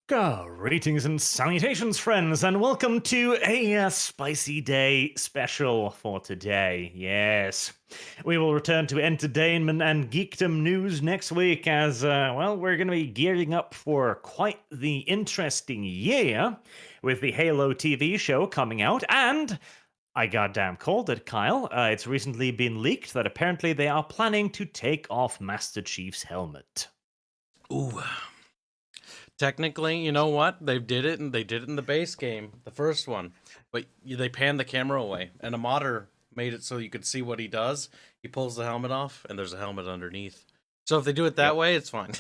Greetings and salutations, friends, and welcome to a spicy day special for today. Yes, we will return to entertainment and geekdom news next week as, well, we're going to be gearing up for quite the interesting year with the Halo TV show coming out, and I goddamn called it, Kyle. It's recently been leaked that apparently they are planning to take off Master Chief's helmet. Ooh. Technically, you know what? They did it, and they did it in the base game, the first one. But they panned the camera away, and a modder made it so you could see what he does. He pulls the helmet off, and there's a helmet underneath. So if they do it that way, it's fine.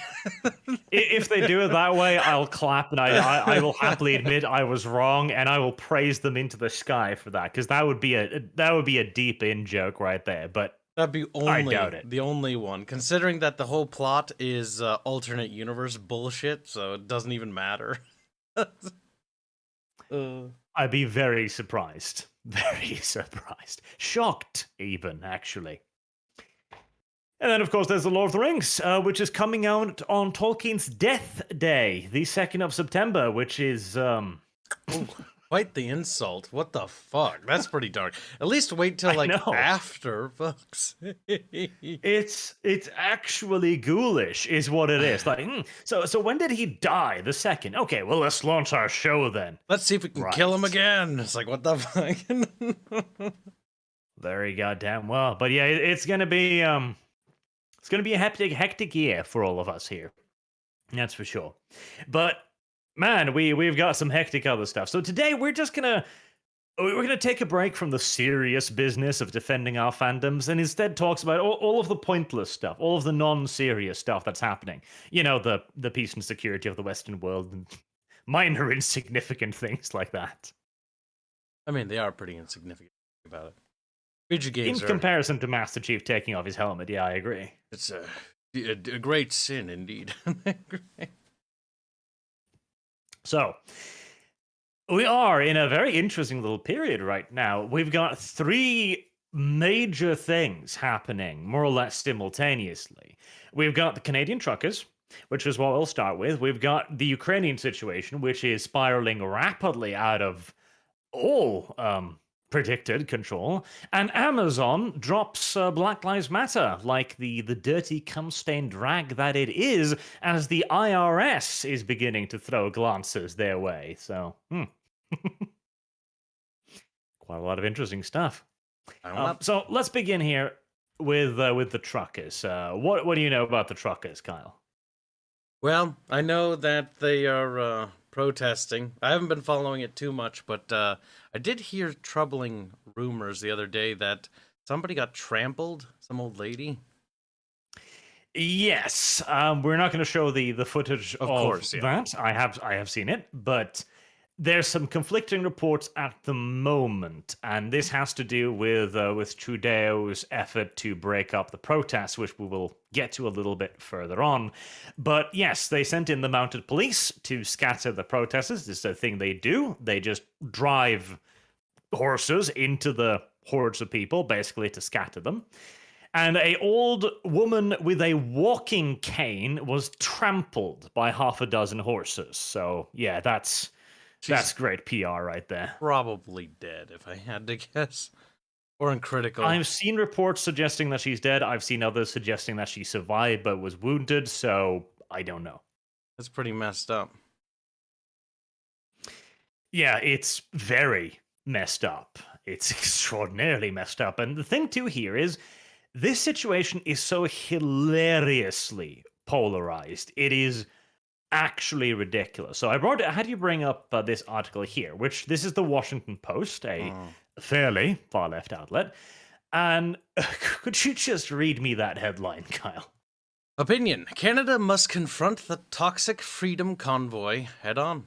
If they do it that way, I'll clap, and I will happily admit I was wrong, and I will praise them into the sky for that, because that would be a deep in joke right there. But That'd be I doubt it. the only one, considering that the whole plot is alternate universe bullshit, so it doesn't even matter. I'd be very surprised. Very surprised. Shocked, even, actually. And then, of course, there's The Lord of the Rings, which is coming out on Tolkien's Death Day, the 2nd of September, which is, Ooh, quite the insult. What the fuck? That's pretty dark. At least wait till, like, after, folks. It's actually ghoulish, is what it is. Like, so when did he die? The 2nd. Okay, well, let's launch our show then. Let's see if we can kill him again. It's like, what the fuck? Very goddamn well. But yeah, it's gonna be a hectic year for all of us here. That's for sure. But man, we've got some hectic other stuff. So today we're gonna take a break from the serious business of defending our fandoms and instead talks about all of the pointless stuff, all of the non-serious stuff that's happening. You know, the peace and security of the Western world and minor insignificant things like that. I mean, they are pretty insignificant about it. Video games in comparison to Master Chief taking off his helmet, yeah, I agree. It's a great sin indeed. So, we are in a very interesting little period right now. We've got 3 major things happening, more or less simultaneously. We've got the Canadian truckers, which is what we'll start with. We've got the Ukrainian situation, which is spiraling rapidly out of all predicted control, and Amazon drops Black Lives Matter like the dirty cum-stained rag that it is, as the IRS is beginning to throw glances their way. So, quite a lot of interesting stuff. So let's begin here with the truckers. What do you know about the truckers, Kyle? Well, I know that they are protesting. I haven't been following it too much, but I did hear troubling rumors the other day that somebody got trampled, some old lady. Yes, we're not going to show the footage of course, that. I have seen it, but there's some conflicting reports at the moment, and this has to do with Trudeau's effort to break up the protests, which we will get to a little bit further on. But yes, they sent in the mounted police to scatter the protesters. This is a thing they do. They just drive horses into the hordes of people, basically to scatter them. And an old woman with a walking cane was trampled by half a dozen horses. So yeah, that's great PR right there. Probably dead, if I had to guess. Or in critical. I've seen reports suggesting that she's dead. I've seen others suggesting that she survived but was wounded, so I don't know. That's pretty messed up. Yeah, it's very messed up. It's extraordinarily messed up. And the thing, too, here is this situation is so hilariously polarized. It is actually ridiculous. So I had you bring up this article here, which this is the Washington Post, a fairly far left outlet. And could you just read me that headline, Kyle? Opinion: Canada must confront the toxic freedom convoy head on.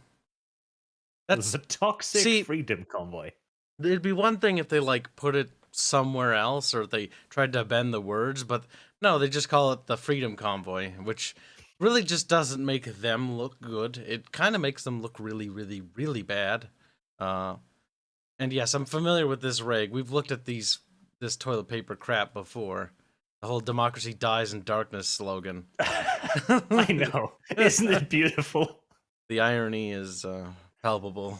That's the toxic freedom convoy. It'd be one thing if they put it somewhere else or they tried to bend the words, but no, they just call it the freedom convoy, which really just doesn't make them look good. It kind of makes them look really, really, really bad. And yes, I'm familiar with this rag. We've looked at this toilet paper crap before. The whole democracy dies in darkness slogan. I know. Isn't it beautiful? The irony is palpable.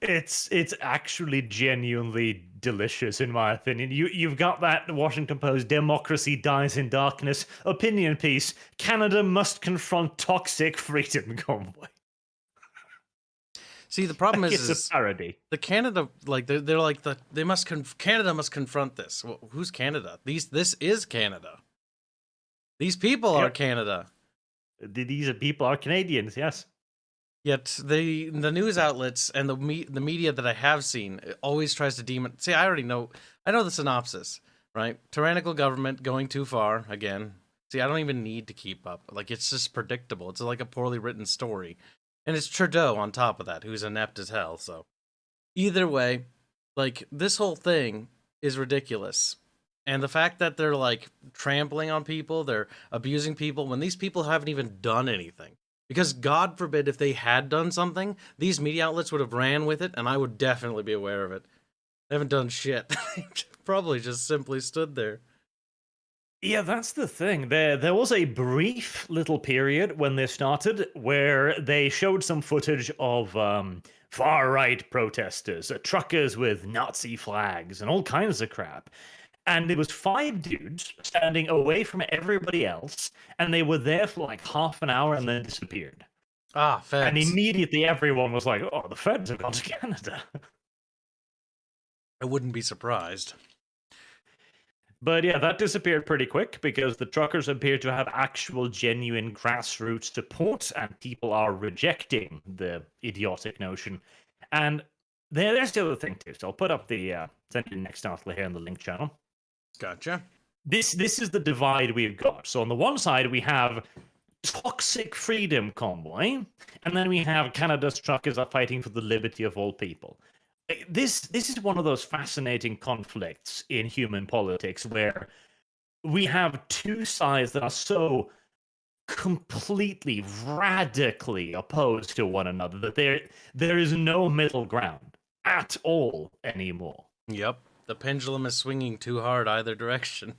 It's actually genuinely delicious, in my opinion. You've got that Washington Post: democracy dies in darkness, opinion piece. Canada must confront toxic freedom convoy. See, the problem Like, is, it's a parody. the Canada, like they're like Canada must confront this. Well, who's Canada? This is Canada. These people are Yep. Canada. These people are Canadians, yes. Yet the news outlets and the media that I have seen always tries to demon. See, I already know. I know the synopsis, right? Tyrannical government going too far again. See, I don't even need to keep up. Like, it's just predictable. It's like a poorly written story, and it's Trudeau on top of that, who's inept as hell. So, either way, like, this whole thing is ridiculous. And the fact that they're like trampling on people, they're abusing people when these people haven't even done anything. Because God forbid if they had done something, these media outlets would have ran with it and I would definitely be aware of it. They haven't done shit. Probably just simply stood there. Yeah, that's the thing. There was a brief little period when this started where they showed some footage of far-right protesters, truckers with Nazi flags and all kinds of crap. And it was 5 dudes standing away from everybody else, and they were there for like half an hour and then disappeared. Ah, feds. And immediately everyone was like, oh, the feds have gone to Canada. I wouldn't be surprised. But yeah, that disappeared pretty quick because the truckers appear to have actual genuine grassroots support, and people are rejecting the idiotic notion. And there's the other thing too. So I'll put up the send you the next article here in the link channel. Gotcha. This is the divide we've got. So on the one side we have toxic freedom convoy, and then we have Canada's truckers are fighting for the liberty of all people. This is one of those fascinating conflicts in human politics where we have two sides that are so completely radically opposed to one another that there is no middle ground at all anymore. Yep. The pendulum is swinging too hard either direction.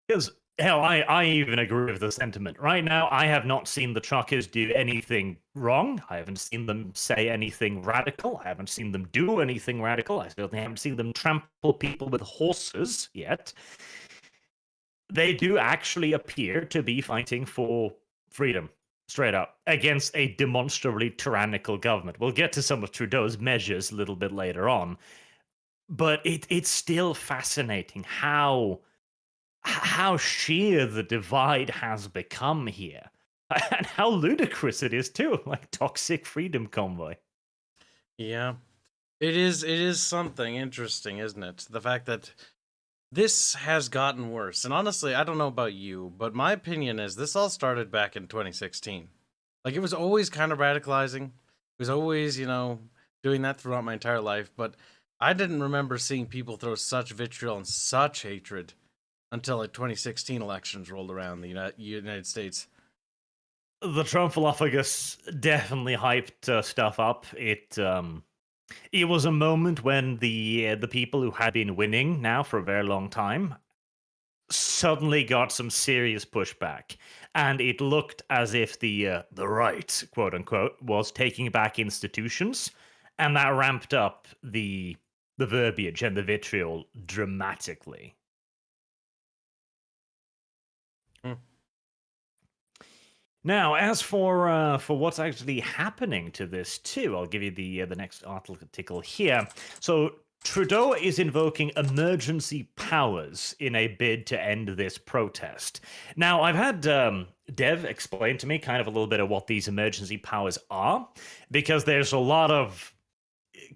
Because hell, I even agree with the sentiment. Right now, I have not seen the truckers do anything wrong. I haven't seen them say anything radical. I haven't seen them do anything radical. I certainly haven't seen them trample people with horses yet. They do actually appear to be fighting for freedom, straight up, against a demonstrably tyrannical government. We'll get to some of Trudeau's measures a little bit later on. But it's still fascinating how sheer the divide has become here, and how ludicrous it is too. Like toxic freedom convoy. Yeah. It is something interesting, isn't it? The fact that this has gotten worse. And honestly, I don't know about you, but my opinion is this all started back in 2016. Like, it was always kind of radicalizing. It was always, doing that throughout my entire life, but I didn't remember seeing people throw such vitriol and such hatred until like 2016 elections rolled around the United States. The Trumphalophagus definitely hyped stuff up. It was a moment when the people who had been winning now for a very long time suddenly got some serious pushback, and it looked as if the right, quote unquote, was taking back institutions, and that ramped up the verbiage and the vitriol dramatically. Now, as for what's actually happening to this too, I'll give you the next article here. So Trudeau is invoking emergency powers in a bid to end this protest. Now, I've had Dev explain to me kind of a little bit of what these emergency powers are, because there's a lot of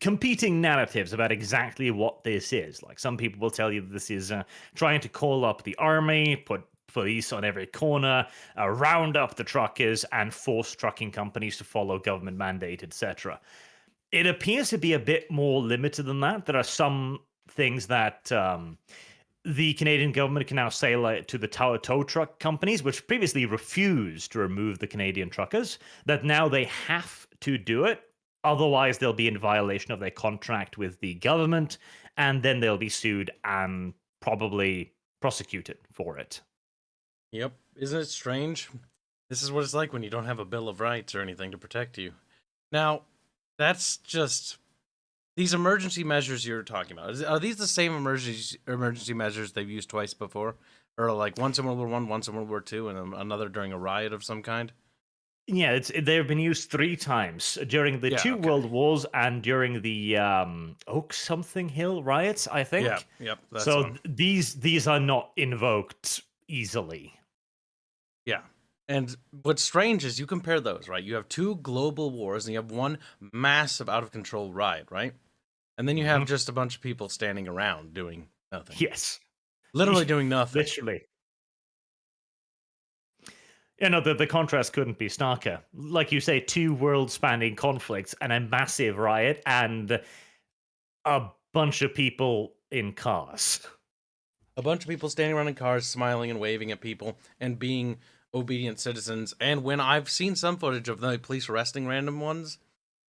competing narratives about exactly what this is. Like, some people will tell you this is trying to call up the army, put police on every corner, round up the truckers, and force trucking companies to follow government mandate, etc. It appears to be a bit more limited than that. There are some things that the Canadian government can now say, like, to the tow truck companies, which previously refused to remove the Canadian truckers, that now they have to do it. Otherwise, they'll be in violation of their contract with the government, and then they'll be sued and probably prosecuted for it. Yep. Isn't it strange? This is what it's like when you don't have a Bill of Rights or anything to protect you. Now, that's just these emergency measures you're talking about. Are these the same emergency measures they've used twice before, or like once in World War One, once in World War Two, and another during a riot of some kind? Yeah, they've been used 3 times during the Yeah. two Okay. world wars and during the Oak Something Hill riots, I Yeah. think. Yep. That's So one. these are not invoked easily. Yeah. And what's strange is you compare those, right? You have 2 global wars and you have one massive out of control riot, right? And then you have Mhm. just a bunch of people standing around doing nothing. Yes, Literally doing nothing. literally. The contrast couldn't be starker. Like you say, 2 world-spanning conflicts and a massive riot and a bunch of people in cars. A bunch of people standing around in cars, smiling and waving at people and being obedient citizens. And when I've seen some footage of the police arresting random ones,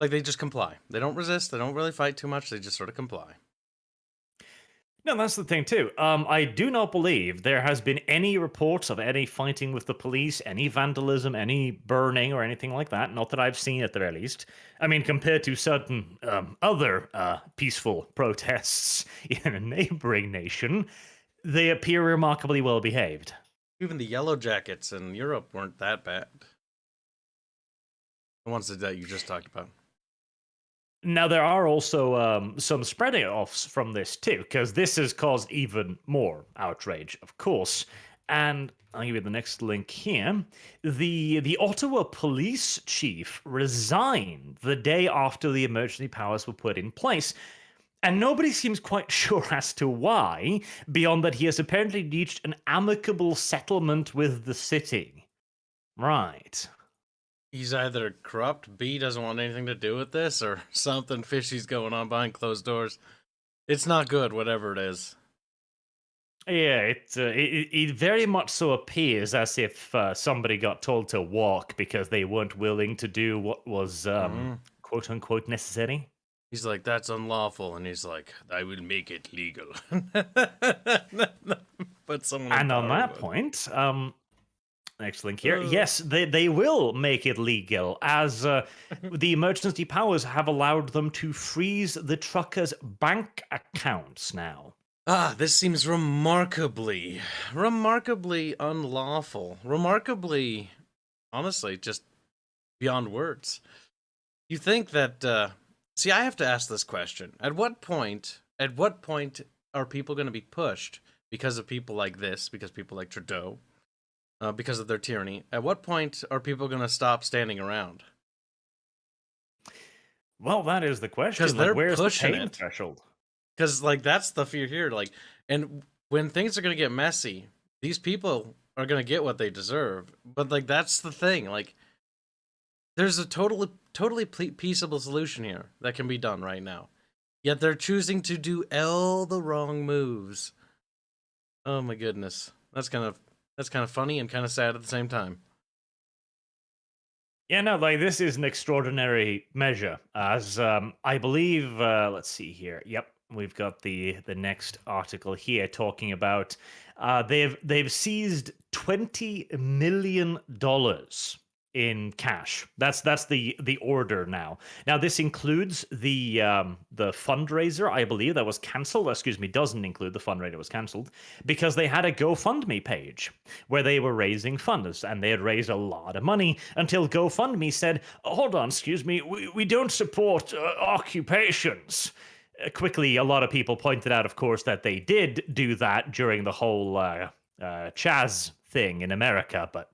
like they just comply. They don't resist. They don't really fight too much. They just sort of comply. No, that's the thing too. I do not believe there has been any reports of any fighting with the police, any vandalism, any burning, or anything like that. Not that I've seen at the very least. I mean, compared to certain other peaceful protests in a neighboring nation, they appear remarkably well behaved. Even the yellow jackets in Europe weren't that bad. The ones that you just talked about. Now, there are also some spreading offs from this too, because this has caused even more outrage, of course. And I'll give you the next link here. The Ottawa police chief resigned the day after the emergency powers were put in place. And nobody seems quite sure as to why, beyond that he has apparently reached an amicable settlement with the city. Right. He's either corrupt, B doesn't want anything to do with this, or something fishy's going on behind closed doors. It's not good, whatever it is. Yeah, it very much so appears as if somebody got told to walk because they weren't willing to do what was quote unquote necessary. He's like, that's unlawful, and he's like, I will make it legal. But someone. And on that point, next link here. Yes, they will make it legal as the emergency powers have allowed them to freeze the truckers' bank accounts now. This seems remarkably unlawful. Remarkably, honestly, just beyond words. You think that, see, I have to ask this question. At what point are people going to be pushed because of people like this, because people like Trudeau, because of their tyranny? At what point are people going to stop standing around? Well, that is the question. Because they're where's pushing the pain it. threshold? Because, like, that's the fear here. Like, and when things are going to get messy, these people are going to get what they deserve. But, like, that's the thing. Like, there's a totally peaceable solution here that can be done right now. Yet they're choosing to do all the wrong moves. Oh, my goodness. That's kind of funny and kind of sad at the same time. Yeah, no, like this is an extraordinary measure. As I believe, let's see here. Yep, we've got the next article here talking about they've seized $20 million in cash. That's the order now. Now this includes the fundraiser, I believe, that was cancelled. Excuse me, doesn't include the fundraiser that was cancelled because they had a GoFundMe page where they were raising funds and they had raised a lot of money until GoFundMe said, "Hold on, excuse me, we don't support occupations." Quickly, a lot of people pointed out, of course, that they did do that during the whole Chaz thing in America, but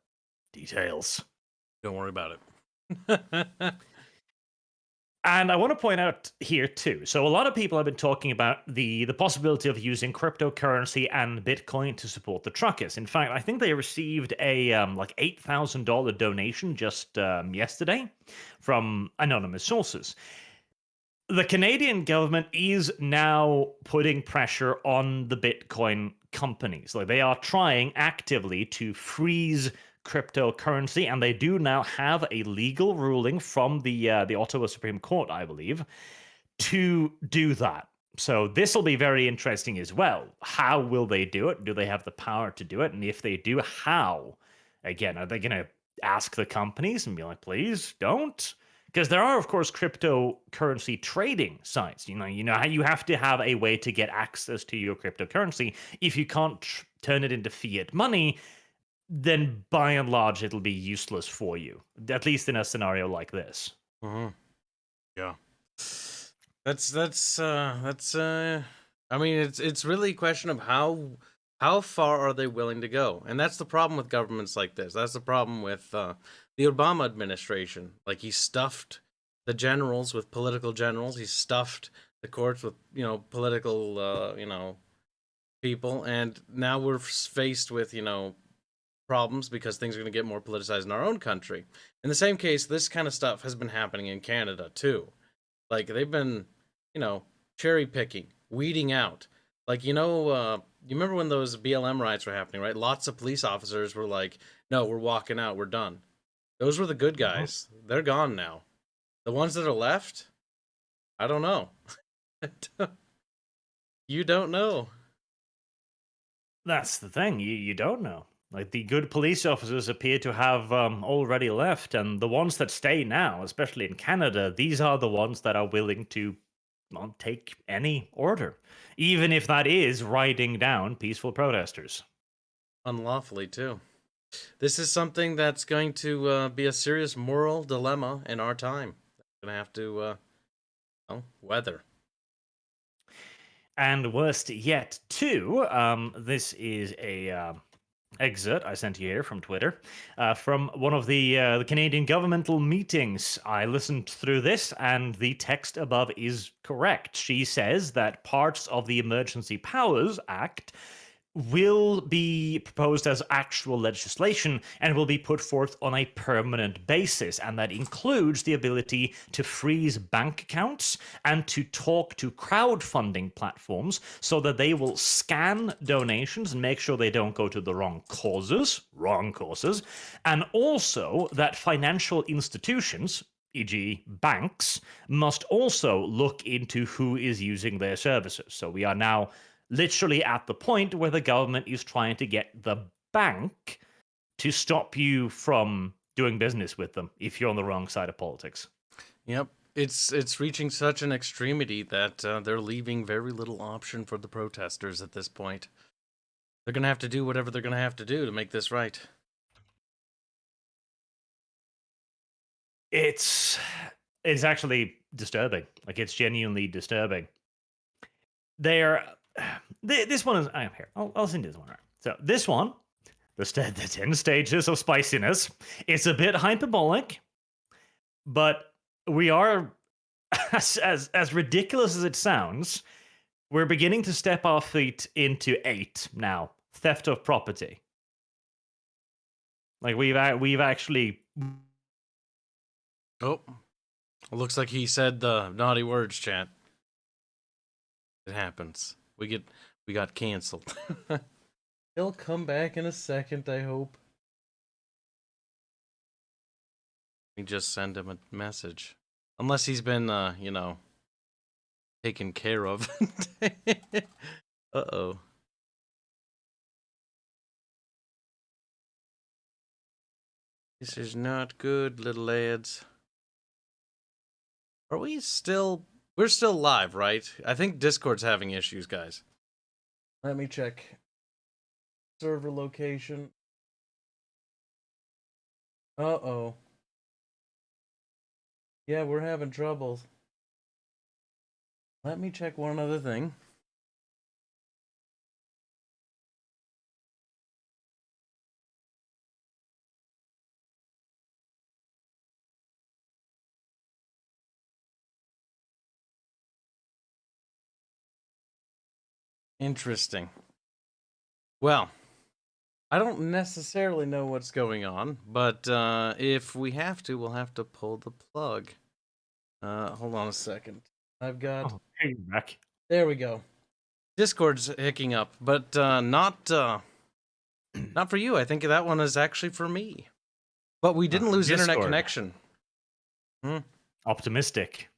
details. Don't worry about it. And I want to point out here too. So a lot of people have been talking about the possibility of using cryptocurrency and Bitcoin to support the truckers. In fact, I think they received a like $8,000 donation just yesterday from anonymous sources. The Canadian government is now putting pressure on the Bitcoin companies. Like they are trying actively to freeze cryptocurrency, and they do now have a legal ruling from the Ottawa Supreme Court, I believe, to do that. So this will be very interesting as well. How will they do it? Do they have the power to do it? And if they do, how? Again, are they going to ask the companies and be like, please don't. Because there are, of course, cryptocurrency trading sites. You know how you have to have a way to get access to your cryptocurrency. If you can't turn it into fiat money, then by and large it'll be useless for you. At least in a scenario like this. Mm-hmm. Yeah. That's. I mean, it's really a question of how far are they willing to go, and that's the problem with governments like this. That's the problem with the Obama administration. Like, he stuffed the generals with political generals. He stuffed the courts with political people, and now we're faced with problems because things are going to get more politicized in our own country. In the same case, this kind of stuff has been happening in Canada too. Like, they've been, cherry picking, weeding out. Like, you remember when those BLM riots were happening, right? Lots of police officers were like, no, we're walking out, we're done. Those were the good guys. They're gone now. The ones that are left, I don't know. You don't know. That's the thing. You don't know. Like, the good police officers appear to have already left, and the ones that stay now, especially in Canada, these are the ones that are willing to take any order, even if that is riding down peaceful protesters. Unlawfully, too. This is something that's going to be a serious moral dilemma in our time. We're going to have to weather. And worst yet, too, this is a excerpt I sent you here from Twitter from one of the Canadian governmental meetings. I listened through this, and the text above is correct. She says that parts of the Emergency Powers Act will be proposed as actual legislation and will be put forth on a permanent basis. And that includes the ability to freeze bank accounts and to talk to crowdfunding platforms so that they will scan donations and make sure they don't go to the wrong causes, and also that financial institutions, e.g. banks, must also look into who is using their services. So we are now literally at the point where the government is trying to get the bank to stop you from doing business with them if you're on the wrong side of politics. Yep. It's reaching such an extremity that they're leaving very little option for the protesters at this point. They're going to have to do whatever they're going to have to do to make this right. It's actually disturbing. Like, it's genuinely disturbing. This one is. I'm here. I'll send you this one. Right. So this one, the 10 stages of spiciness. It's a bit hyperbolic, but we are, as ridiculous as it sounds, we're beginning to step our feet into 8 now. Theft of property. Like, we've actually. Oh, looks like he said the naughty words, chat. It happens. We got canceled. He'll come back in a second, I hope. We just send him a message. Unless he's been, taken care of. Uh-oh. This is not good, little lads. Are we still... We're still live, right? I think Discord's having issues, guys. Let me check. Server location. Uh-oh. Yeah, we're having troubles. Let me check one other thing. Interesting. Well, I don't necessarily know what's going on, but if we have to, we'll have to pull the plug. Hold on a second. I've got... Oh, hey, back. There we go. Discord's hicking up, but not for you. I think that one is actually for me. But we didn't lose internet connection. Optimistic.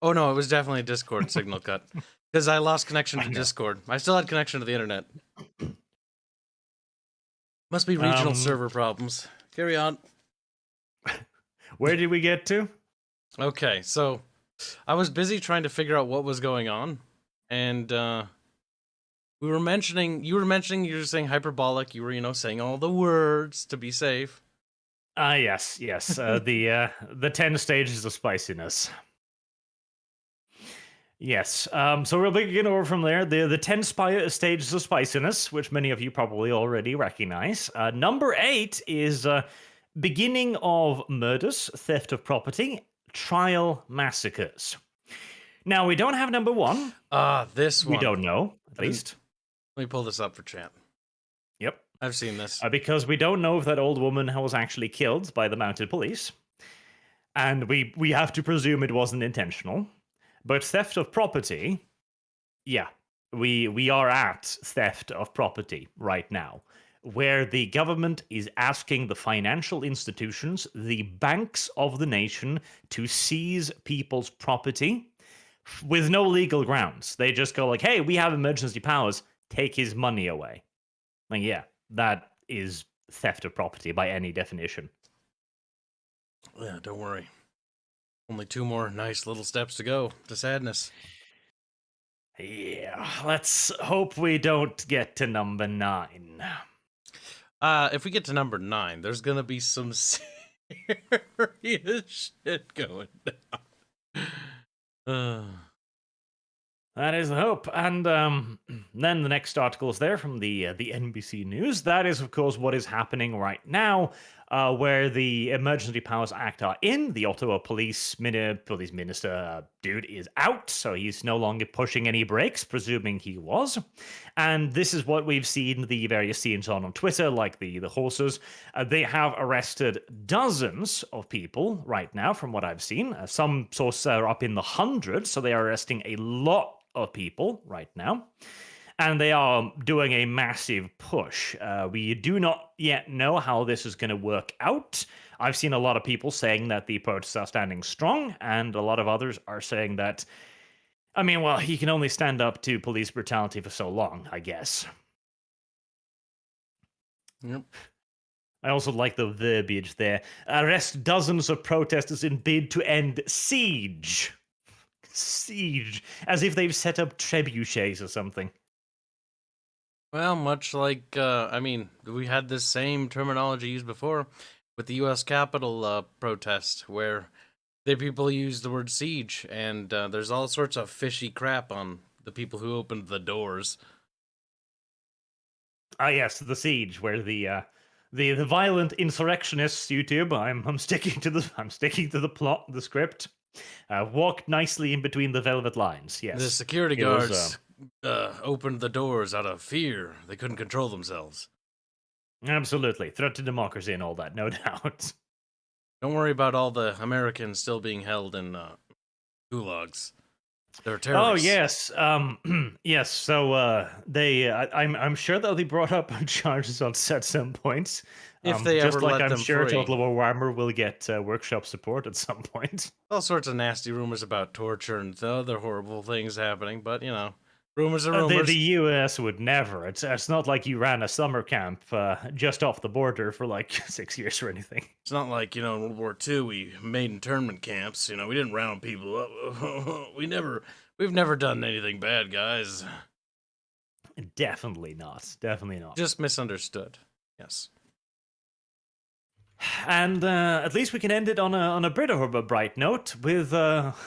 Oh no, it was definitely a Discord signal cut. Because I lost connection to Discord. I still had connection to the internet. Must be regional server problems. Carry on. Where did we get to? Okay, so I was busy trying to figure out what was going on, and you were saying hyperbolic. You were, saying all the words to be safe. Yes. The 10 stages of spiciness. Yes. So we'll begin over from there. The 10 stages of spiciness, which many of you probably already recognize. Number 8 is beginning of murders, theft of property, trial massacres. Now, we don't have number 1. This one. We don't know, at least. Let me pull this up for chat. Yep. I've seen this. Because we don't know if that old woman was actually killed by the mounted police. And we have to presume it wasn't intentional. But theft of property, yeah, we are at theft of property right now, where the government is asking the financial institutions, the banks of the nation, to seize people's property with no legal grounds. They just go like, hey, we have emergency powers, take his money away. Like, yeah, that is theft of property by any definition. Yeah, don't worry. Only 2 more nice little steps to go to sadness. Yeah, let's hope we don't get to number 9. If we get to number 9, there's gonna be some serious shit going down. That is the hope. And then the next article is there from the NBC News. That is, of course, what is happening right now, where the Emergency Powers Act are in. The Ottawa police minister dude is out, so he's no longer pushing any brakes, presuming he was. And this is what we've seen the various scenes on Twitter, like the horses. They have arrested dozens of people right now, from what I've seen. Some sources are up in the hundreds, so they are arresting a lot of people right now, and they are doing a massive push. We do not yet know how this is going to work out. I've seen a lot of people saying that the protests are standing strong, and a lot of others are saying that, I mean, well, he can only stand up to police brutality for so long, I guess. Yep. I also like the verbiage there. Arrest dozens of protesters in bid to end siege. Siege, as if they've set up trebuchets or something. Well, much like, we had this same terminology used before with the U.S. Capitol protest, where people use the word siege, and there's all sorts of fishy crap on the people who opened the doors. Yes, the siege, where the violent insurrectionists, YouTube. I'm sticking to the plot, the script. Walked nicely in between the velvet lines. Yes, the security guards opened the doors out of fear. They couldn't control themselves. Absolutely, threat to democracy and all that, no doubt. Don't worry about all the Americans still being held in gulags. They're terrorists. Oh yes, yes. So I'm sure they'll be brought up on charges at some point. If they just ever like let I'm them sure free. Total War Warhammer will get workshop support at some point. All sorts of nasty rumors about torture and other horrible things happening, but rumors are rumors. The U.S. would never. It's not like you ran a summer camp just off the border for like 6 years or anything. It's not like in World War II we made internment camps. We didn't round people up. We've never done anything bad, guys. Definitely not. Definitely not. Just misunderstood. Yes. And at least we can end it on a bit of a bright note with Elon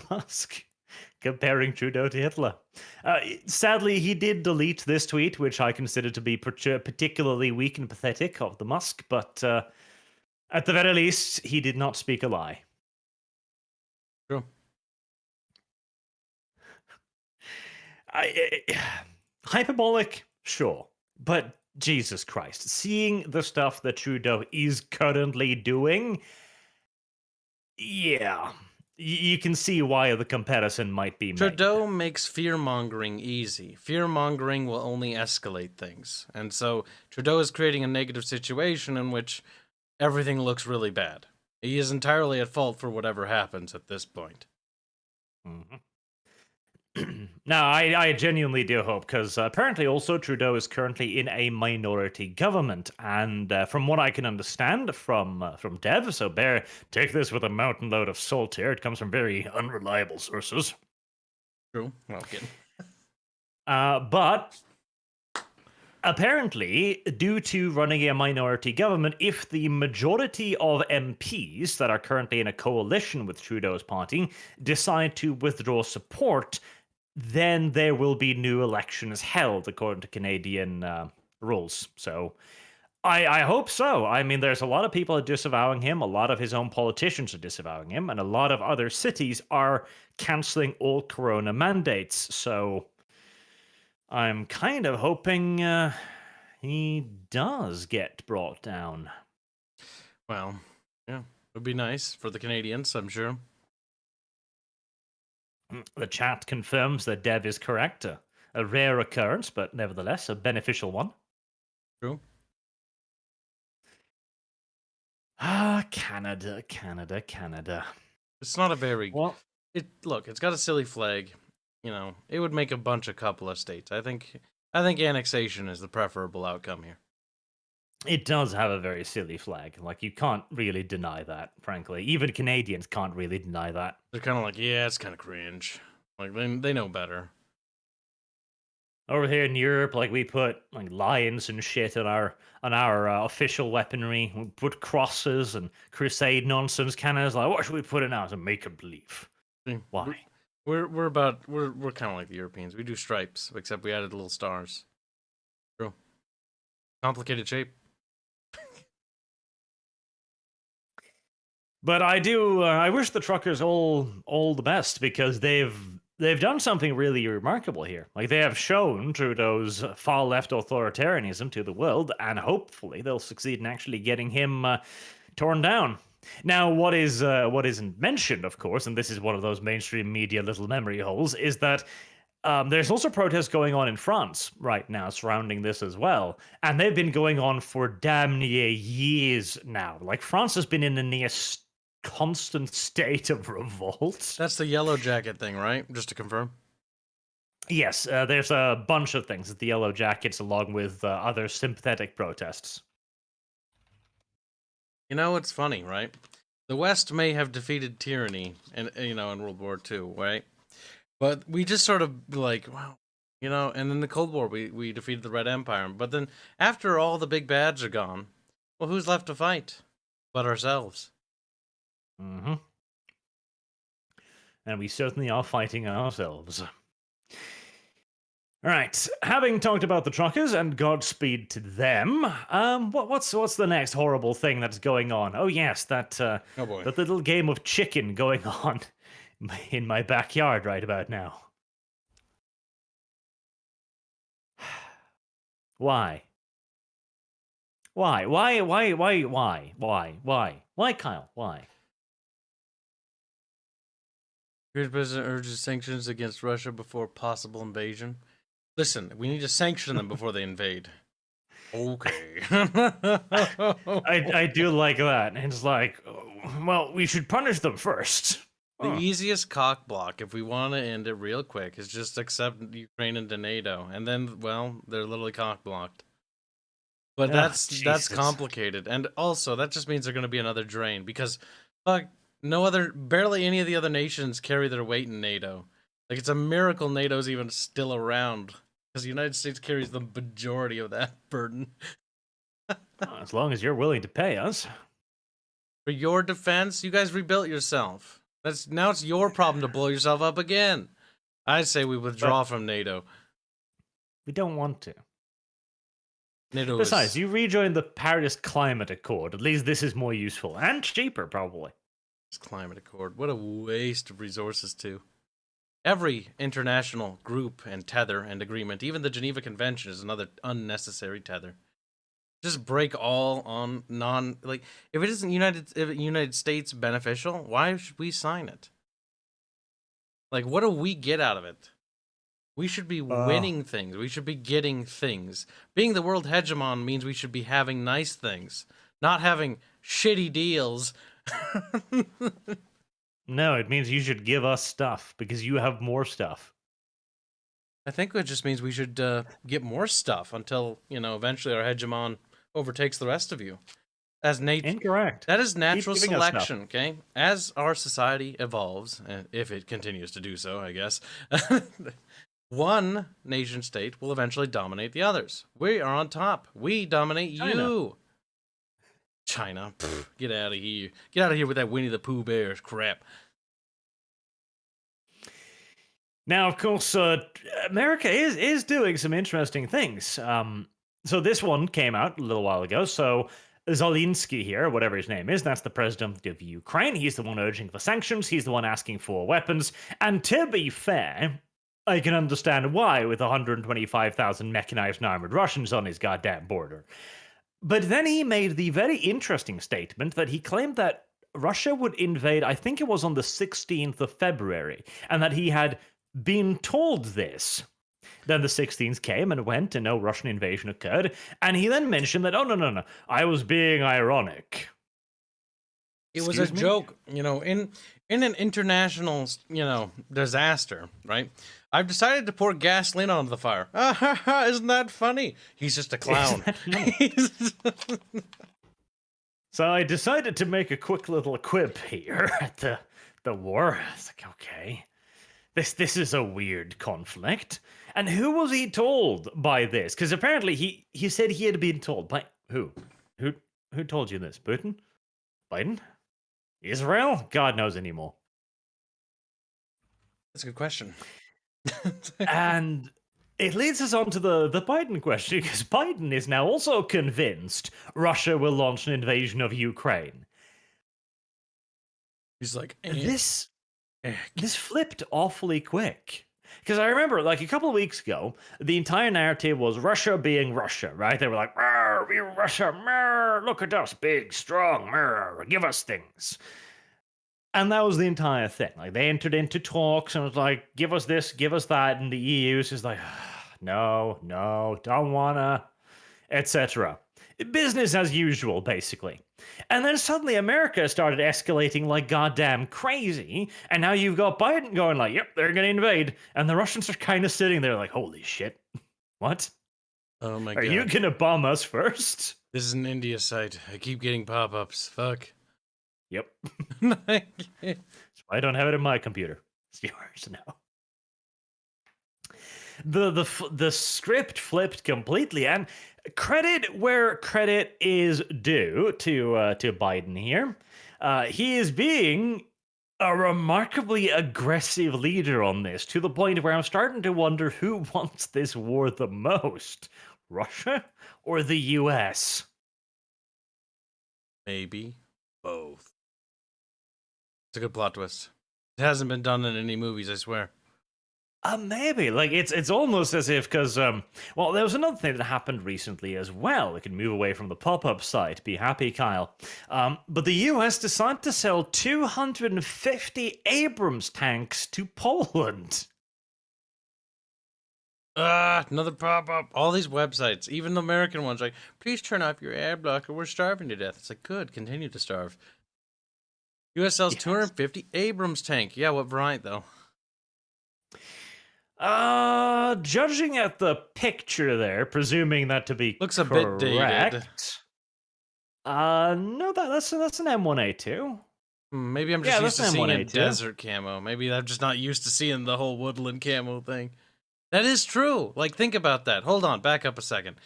Musk comparing Trudeau to Hitler. Sadly, he did delete this tweet, which I consider to be particularly weak and pathetic of the Musk, but at the very least, he did not speak a lie. True. Hyperbolic, sure, but Jesus Christ, seeing the stuff that Trudeau is currently doing, yeah, you can see why the comparison might be made. Trudeau makes fear-mongering easy. Fear-mongering will only escalate things. And so Trudeau is creating a negative situation in which everything looks really bad. He is entirely at fault for whatever happens at this point. Mm-hmm. No, I genuinely do hope, because apparently also Trudeau is currently in a minority government, and from what I can understand from Dev, so Bear, take this with a mountain load of salt here. It comes from very unreliable sources. True. Well, kidding. But apparently, due to running a minority government, if the majority of MPs that are currently in a coalition with Trudeau's party decide to withdraw support, then there will be new elections held according to Canadian rules. So I hope so. I mean, there's a lot of people disavowing him, a lot of his own politicians are disavowing him, and a lot of other cities are canceling all corona mandates. So I'm kind of hoping he does get brought down. Well, yeah, it would be nice for the Canadians, I'm sure. The chat confirms that Dev is correct. A rare occurrence, but nevertheless a beneficial one. True. Canada. It's not a very Well, look, it's got a silly flag. You know, it would make a couple of states. I think annexation is the preferable outcome here. it does have a very silly flag. Like, you can't really deny that, frankly. Even Canadians can't really deny that. They're kind of like, yeah, it's kind of cringe. Like they know better. Over here in Europe, like, we put like lions and shit on our official weaponry. We put crosses and crusade nonsense. Canada's like, what should we put it now to make them believe? See, Why? We're kind of like the Europeans. We do stripes, except we added little stars. True. Complicated shape. But I do. I wish the truckers all the best, because they've done something really remarkable here. Like, they have shown Trudeau's far left authoritarianism to the world, and hopefully they'll succeed in actually getting him torn down. Now, what isn't mentioned, of course, and this is one of those mainstream media little memory holes, is that there's also protests going on in France right now surrounding this as well, and they've been going on for damn near years now. Like, France has been in a near constant state of revolt. That's the yellow jacket thing, right? Just to confirm. Yes, there's a bunch of things at the Yellow Jackets, along with other sympathetic protests. You know, it's funny, right? The West may have defeated tyranny, in World War II, right? But we just sort of like, wow, and in the Cold War, we defeated the Red Empire. But then, after all the big bads are gone, well, who's left to fight but ourselves? Mm-hmm. And we certainly are fighting ourselves. All right, having talked about the truckers and Godspeed to them, what's the next horrible thing that's going on? Oh yes, that Oh boy. that little game of chicken going on in my backyard right about now. Why? Why, Kyle? Why? British president urges sanctions against Russia before possible invasion. Listen, we need to sanction them before they invade. Okay. I do like that. It's like, well, we should punish them first. The easiest cock block, if we want to end it real quick, is just accept Ukraine into NATO, and then, well, they're literally cock blocked. But that's complicated, and also that just means they're going to be another drain, because barely any of the other nations carry their weight in NATO. Like, it's a miracle NATO's even still around, because the United States carries the majority of that burden. As long as you're willing to pay us. For your defense, you guys rebuilt yourself. Now it's your problem to blow yourself up again. I say we withdraw from NATO. We don't want to. NATO Besides, you rejoined the Paris Climate Accord. At least this is more useful and cheaper, probably. This climate accord. What a waste of resources, too. Every international group and tether and agreement, even the Geneva Convention, is another unnecessary tether. Just break all on if it isn't United States beneficial, why should we sign it? Like, what do we get out of it? We should be winning things. We should be getting things. Being the world hegemon means we should be having nice things, not having shitty deals. No, it means you should give us stuff, because you have more stuff. I think it just means we should get more stuff until, eventually our hegemon overtakes the rest of you. As Incorrect. That is Keep natural giving us stuff. selection, okay? As our society evolves, if it continues to do so, I guess, one nation state will eventually dominate the others. We are on top. We dominate you. China. Pfft, get out of here. Get out of here with that Winnie the Pooh bears crap. Now, of course, America is doing some interesting things. So this one came out a little while ago. So Zelensky here, whatever his name is, that's the president of Ukraine. He's the one urging for sanctions. He's the one asking for weapons. And to be fair, I can understand why with 125,000 mechanized and armored Russians on his goddamn border. But then he made the very interesting statement that he claimed that Russia would invade, I think it was on the 16th of February, and that he had been told this. Then the 16th came and went, and no Russian invasion occurred. And he then mentioned that, oh, no, I was being ironic. It was a joke, in an international, disaster, right? I've decided to pour gasoline onto the fire. Isn't that funny? He's just a clown. So I decided to make a quick little quip here at the war. It's like, okay, this is a weird conflict. And who was he told by this? Because apparently he said he had been told by who? Who told you this? Putin? Biden? Israel? God knows anymore. That's a good question. And it leads us on to the Biden question, because Biden is now also convinced Russia will launch an invasion of Ukraine. He's like, this flipped awfully quick. Because I remember, like, a couple of weeks ago, the entire narrative was Russia being Russia, right? They were like, we're Russia, look at us, big, strong, give us things. And that was the entire thing. Like, they entered into talks and was like, give us this, give us that. And the EU is like, no, don't wanna, etc. Business as usual, basically. And then suddenly America started escalating like goddamn crazy. And now you've got Biden going like, yep, they're going to invade. And the Russians are kind of sitting there like, holy shit. What? Oh my God. Are you going to bomb us first? This is an India site. I keep getting pop-ups. Fuck. Yep. That's why I don't have it in my computer. It's yours now. The script flipped completely, and credit where credit is due to Biden here. He is being a remarkably aggressive leader on this, to the point where I'm starting to wonder who wants this war the most, Russia or the US? Maybe both. It's a good plot twist. It hasn't been done in any movies, I swear. Maybe. Like, it's almost as if, because, well, there was another thing that happened recently as well. We can move away from the pop-up site. Be happy, Kyle. But the US decided to sell 250 Abrams tanks to Poland. Another pop-up. All these websites, even the American ones, like, please turn off your ad blocker. We're starving to death. It's like, good, continue to starve. US sells 250 Abrams tank. Yeah, what variant, though? Judging at the picture there, presuming that to be looks a correct, bit dated. No, that's an M1A2. Maybe I'm just used to seeing a desert camo. Maybe I'm just not used to seeing the whole woodland camo thing. That is true. Like, think about that. Hold on, back up a second.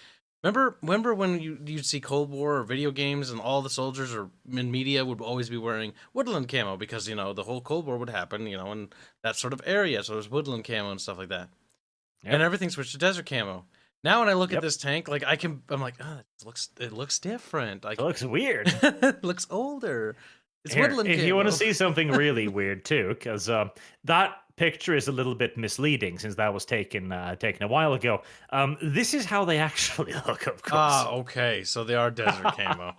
Remember when you'd see Cold War or video games and all the soldiers or in media would always be wearing woodland camo because, the whole Cold War would happen, in that sort of area. So there's woodland camo and stuff like that. Yep. And everything switched to desert camo. Now when I look at this tank, like I'm like, it looks different. Like, it looks weird. It looks older. It's woodland camo. If you want to see something really weird too, because that picture is a little bit misleading since that was taken a while ago. This is how they actually look, of course. Okay, so they are desert camo.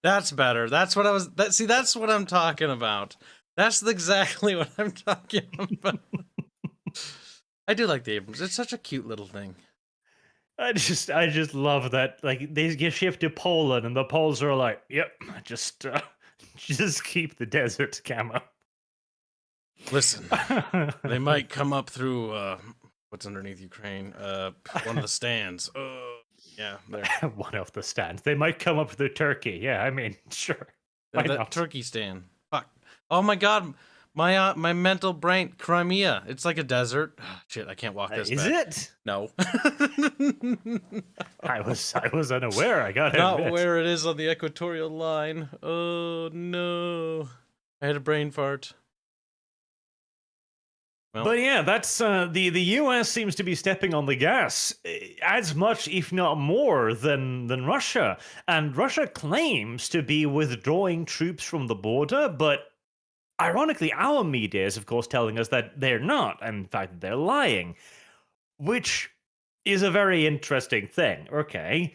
That's better. That's what I was. That's what I'm talking about. That's exactly what I'm talking about. I do like the Abrams. It's such a cute little thing. I just love that. Like, they get shipped to Poland, and the Poles are like, "Yep, just keep the desert camo." Listen, they might come up through What's underneath Ukraine? One of the stands. Yeah, there. One of the stands. They might come up with Turkey. Yeah, I mean, sure. Why The not? Turkey stand. Fuck. Oh my god. My mental brain. Crimea. It's like a desert. Shit, I can't walk this Is back. it? No. I was unaware. I gotta Not admit. where it is on the equatorial line. Oh no. I had a brain fart. Well, But yeah, that's the U.S. seems to be stepping on the gas as much, if not more, than Russia. And Russia claims to be withdrawing troops from the border, but ironically, our media is, of course, telling us that they're not. And in fact, they're lying, which is a very interesting thing. Okay.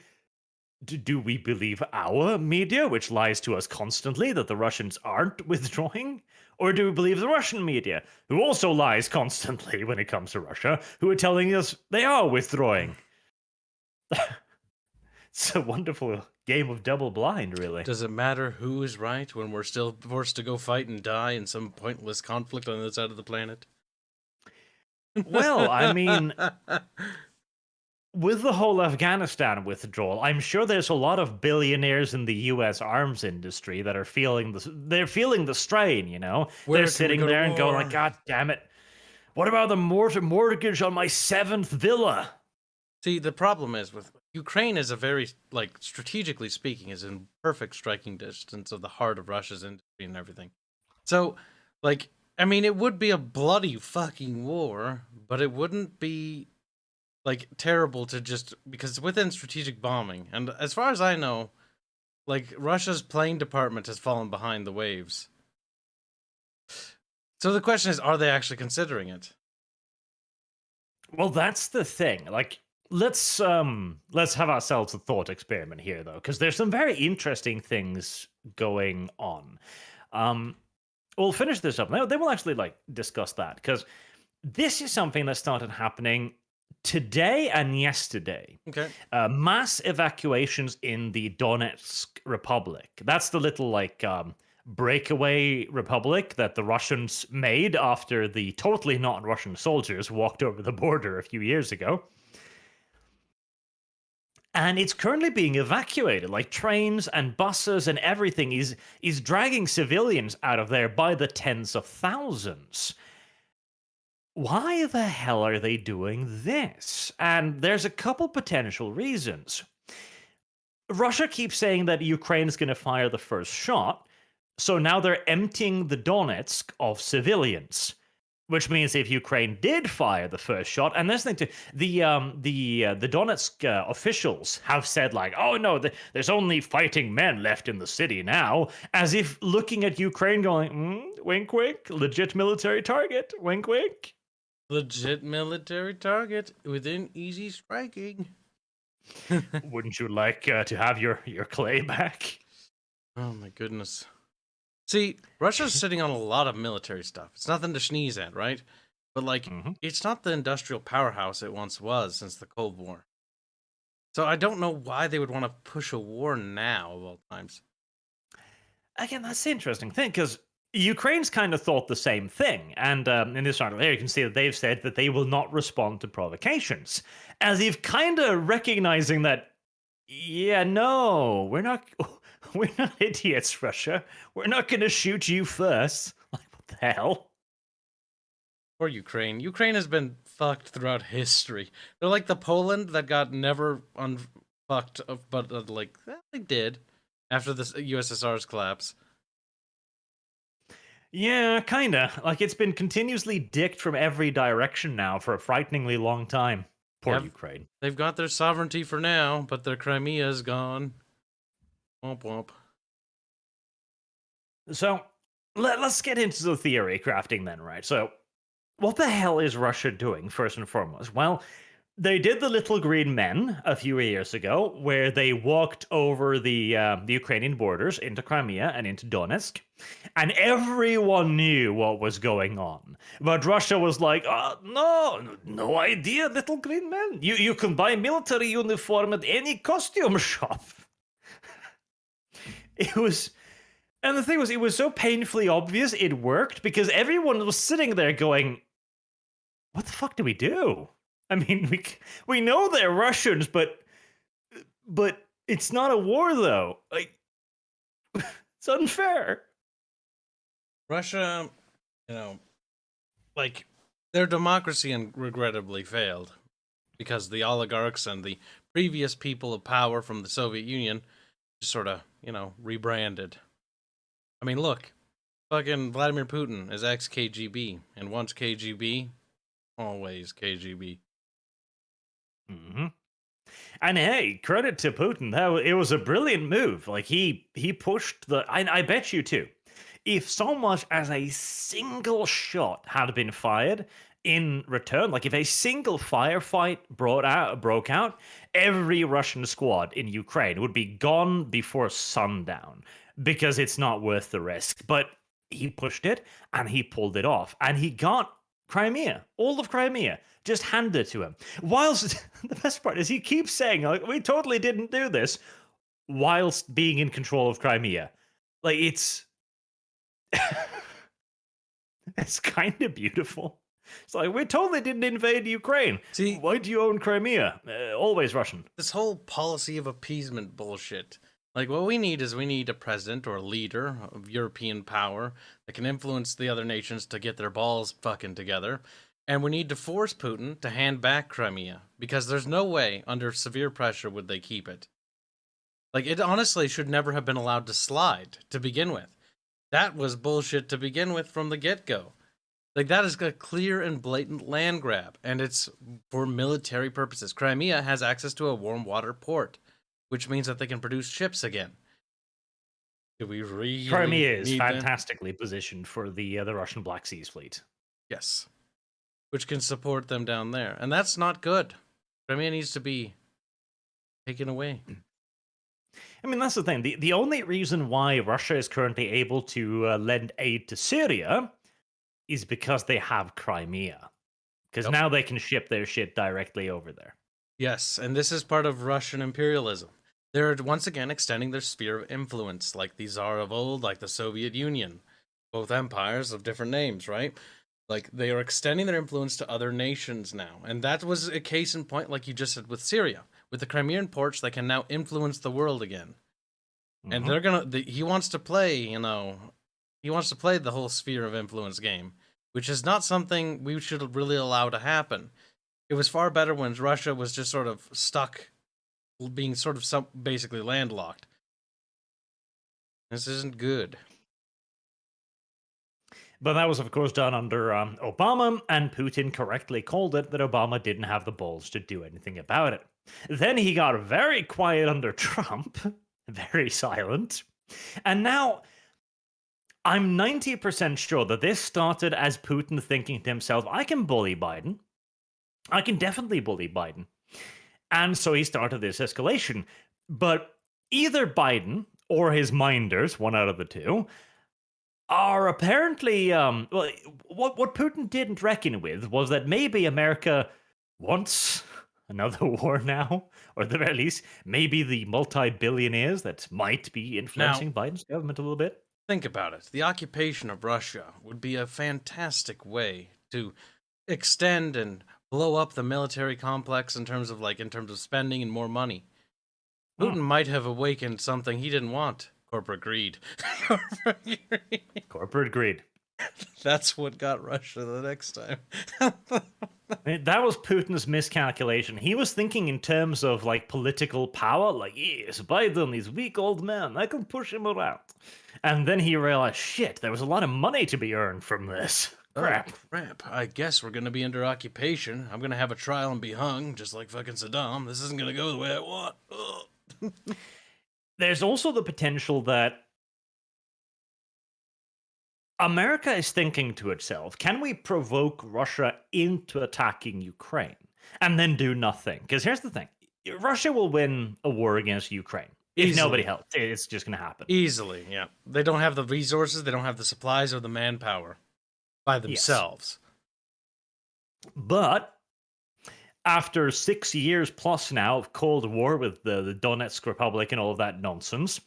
Do we believe our media, which lies to us constantly that the Russians aren't withdrawing? Or do we believe the Russian media, who also lies constantly when it comes to Russia, who are telling us they are withdrawing? It's a wonderful game of double blind, really. does it matter who is right when we're still forced to go fight and die in some pointless conflict on the other side of the planet? Well, I mean, with the whole Afghanistan withdrawal, I'm sure there's a lot of billionaires in the U.S. arms industry that are feeling the strain. You know, Where they're can we sitting go to there and going like, war? "God damn it! What about the mortgage on my 7th villa?" See, the problem is with Ukraine is a very, like, strategically speaking, is in perfect striking distance of the heart of Russia's industry and everything. So, like, I mean, it would be a bloody fucking war, but it wouldn't be, like, terrible to just, because it's within strategic bombing. And as far as I know, like, Russia's plane department has fallen behind the waves. So the question is, are they actually considering it? Well, that's the thing. Like, let's have ourselves a thought experiment here, though, because there's some very interesting things going on. Um, we'll finish this up. Then we'll actually like discuss that because this is something that started happening today and yesterday. Okay. Mass evacuations in the Donetsk Republic. That's the little like breakaway republic that the Russians made after the totally not Russian soldiers walked over the border a few years ago. And it's currently being evacuated. Like trains and buses and everything is dragging civilians out of there by the tens of thousands. Why the hell are they doing this? And there's a couple potential reasons. Russia keeps saying that Ukraine's going to fire the first shot, so now they're emptying the Donetsk of civilians. Which means if Ukraine did fire the first shot, and this thing to the Donetsk officials have said like, oh no, there's only fighting men left in the city now, as if looking at Ukraine going, wink wink, legit military target, wink wink. Legit military target within easy striking. Wouldn't you like to have your clay back? Oh my goodness. See, Russia's sitting on a lot of military stuff. It's nothing to sneeze at, right? But, like, it's not the industrial powerhouse it once was since the Cold War. So I don't know why they would want to push a war now, of all times. Again, that's the interesting thing, because Ukraine's kind of thought the same thing. And in this article here, you can see that they've said that they will not respond to provocations. As if kind of recognizing that, yeah, no, we're not idiots, Russia. We're not going to shoot you first. Like, what the hell? Or Ukraine. Ukraine has been fucked throughout history. They're like the Poland that got never unfucked, but like, they did after the USSR's collapse. Yeah, kinda. Like, it's been continuously dicked from every direction now for a frighteningly long time. Poor Ukraine. They've got their sovereignty for now, but their Crimea is gone. Womp womp. So, let's get into the theory crafting then, right? So, what the hell is Russia doing, first and foremost? Well, they did the Little Green Men a few years ago, where they walked over the Ukrainian borders into Crimea and into Donetsk, and everyone knew what was going on. But Russia was like, no idea, Little Green Men. You can buy military uniform at any costume shop. It was... And the thing was, it was so painfully obvious it worked because everyone was sitting there going, what the fuck do we do? I mean, we know they're Russians, but it's not a war though. Like, it's unfair. Russia, you know, like their democracy and regrettably failed because the oligarchs and the previous people of power from the Soviet Union just sort of, rebranded. I mean, look, fucking Vladimir Putin is ex-KGB, and once KGB, always KGB. Mm-hmm. And hey, credit to Putin. It was a brilliant move. Like he pushed the. I bet you too. If so much as a single shot had been fired in return, like if a single firefight broke out, every Russian squad in Ukraine would be gone before sundown because it's not worth the risk. But he pushed it and he pulled it off, and he got Crimea, all of Crimea, just handed to him. Whilst the best part is he keeps saying, like, we totally didn't do this, whilst being in control of Crimea. Like, it's it's kind of beautiful. It's like, we totally didn't invade Ukraine. See, why do you own Crimea? Always Russian. This whole policy of appeasement bullshit. Like, what we need a president or a leader of European power that can influence the other nations to get their balls fucking together. And we need to force Putin to hand back Crimea, because there's no way, under severe pressure, would they keep it. Like, it honestly should never have been allowed to slide to begin with. That was bullshit to begin with from the get-go. Like, that is a clear and blatant land grab, and it's for military purposes. Crimea has access to a warm water port, which means that they can produce ships again. Do we really Crimea is fantastically positioned for the Russian Black Seas fleet. Yes. Which can support them down there. And that's not good. Crimea needs to be taken away. I mean, that's the thing. The only reason why Russia is currently able to lend aid to Syria is because they have Crimea. Because now they can ship their shit directly over there. Yes, and this is part of Russian imperialism. They're once again extending their sphere of influence, like the Tsar of old, like the Soviet Union. Both empires of different names, right? Like, they are extending their influence to other nations now. And that was a case in point, like you just said, with Syria. With the Crimean ports, they can now influence the world again. Mm-hmm. And they're gonna... he wants to play, he wants to play the whole sphere of influence game, which is not something we should really allow to happen. It was far better when Russia was just sort of stuck, being sort of basically landlocked. This isn't good. But that was, of course, done under Obama, and Putin correctly called it that Obama didn't have the balls to do anything about it. Then he got very quiet under Trump, very silent. And now, I'm 90% sure that this started as Putin thinking to himself, I can bully Biden. I can definitely bully Biden. And so he started this escalation. But either Biden or his minders, one out of the two, are apparently, what Putin didn't reckon with was that maybe America wants another war now, or at the very least, maybe the multi-billionaires that might be influencing Biden's government a little bit. Think about it. The occupation of Russia would be a fantastic way to extend and blow up the military complex in terms of spending and more money. Putin might have awakened something he didn't want. Corporate greed. Corporate greed. That's what got Russia the next time. That was Putin's miscalculation. He was thinking in terms of political power. Like, yes, Biden is a weak old man. I can push him around. And then he realized, shit, there was a lot of money to be earned from this. Crap. Oh, crap. I guess we're going to be under occupation. I'm going to have a trial and be hung, just like fucking Saddam. This isn't going to go the way I want. There's also the potential that America is thinking to itself, can we provoke Russia into attacking Ukraine and then do nothing? Because here's the thing. Russia will win a war against Ukraine. If nobody helps, it's just going to happen. Easily, yeah. They don't have the resources, they don't have the supplies or the manpower by themselves. Yes. But after 6 years plus now of Cold War with the Donetsk Republic and all of that nonsense,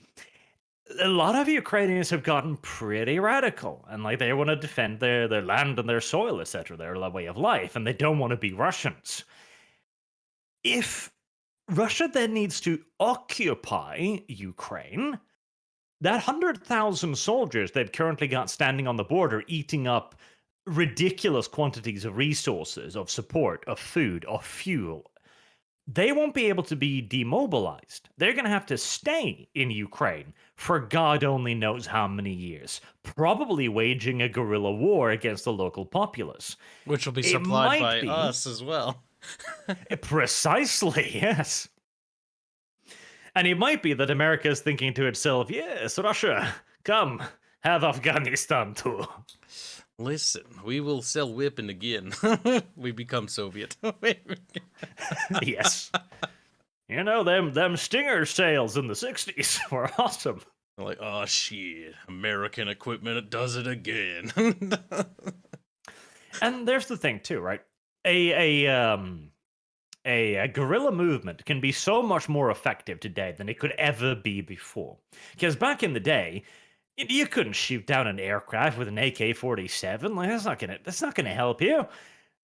a lot of Ukrainians have gotten pretty radical, and they want to defend their land and their soil, etc., their way of life, and they don't want to be Russians. if Russia then needs to occupy Ukraine, that 100,000 soldiers they've currently got standing on the border eating up ridiculous quantities of resources, of support, of food, of fuel, they won't be able to be demobilized. They're going to have to stay in Ukraine for God only knows how many years, probably waging a guerrilla war against the local populace. Which will be It supplied might by be us as well. precisely, yes. And it might be that America is thinking to itself, yes, Russia, come, have Afghanistan too. Listen, we will sell weapon again. We become Soviet. Yes. You know, them Stinger sales in the 60s were awesome. Like, oh shit, American equipment does it again. And there's the thing too, right? A guerrilla movement can be so much more effective today than it could ever be before. Because back in the day, you couldn't shoot down an aircraft with an AK-47. Like that's not gonna help you.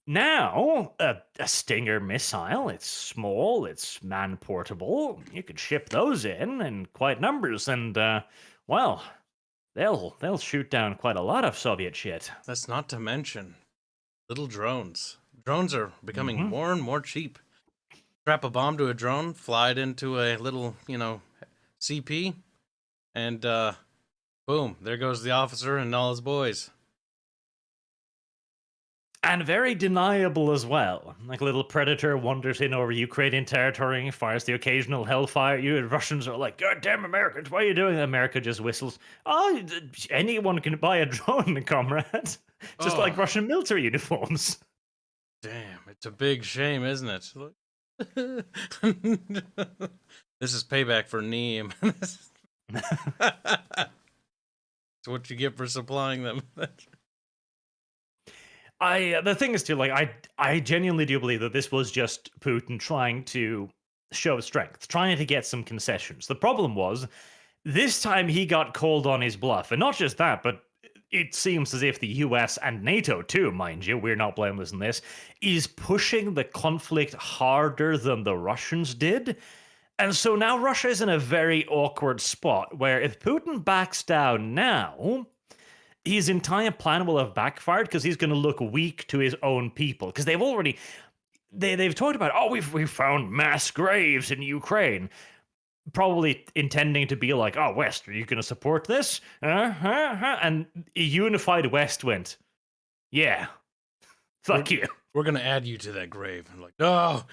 Now, a Stinger missile, it's small, it's man-portable. You could ship those in quite numbers, and well, they'll shoot down quite a lot of Soviet shit. That's not to mention little drones. Drones are becoming more and more cheap. Strap a bomb to a drone, fly it into a little, CP, and boom, there goes the officer and all his boys. And very deniable as well. Like a little predator wanders in over Ukrainian territory, fires the occasional hellfire at you, and Russians are like, God damn Americans, what are you doing? America just whistles, oh, anyone can buy a drone, comrade. Just like Russian military uniforms. Damn, it's a big shame, isn't it? This is payback for Neem. It's what you get for supplying them. The thing is too, like, I genuinely do believe that this was just Putin trying to show strength, trying to get some concessions. The problem was, this time he got called on his bluff. And not just that, but it seems as if the US and NATO too, mind you, we're not blameless in this, is pushing the conflict harder than the Russians did. And so now Russia is in a very awkward spot where if Putin backs down now, his entire plan will have backfired because he's going to look weak to his own people. Because they've already, they've talked about, oh, we've found mass graves in Ukraine. Probably intending to be like, oh, West, are you going to support this? And a unified West went, yeah, fuck you. We're going to add you to that grave. I'm like, no.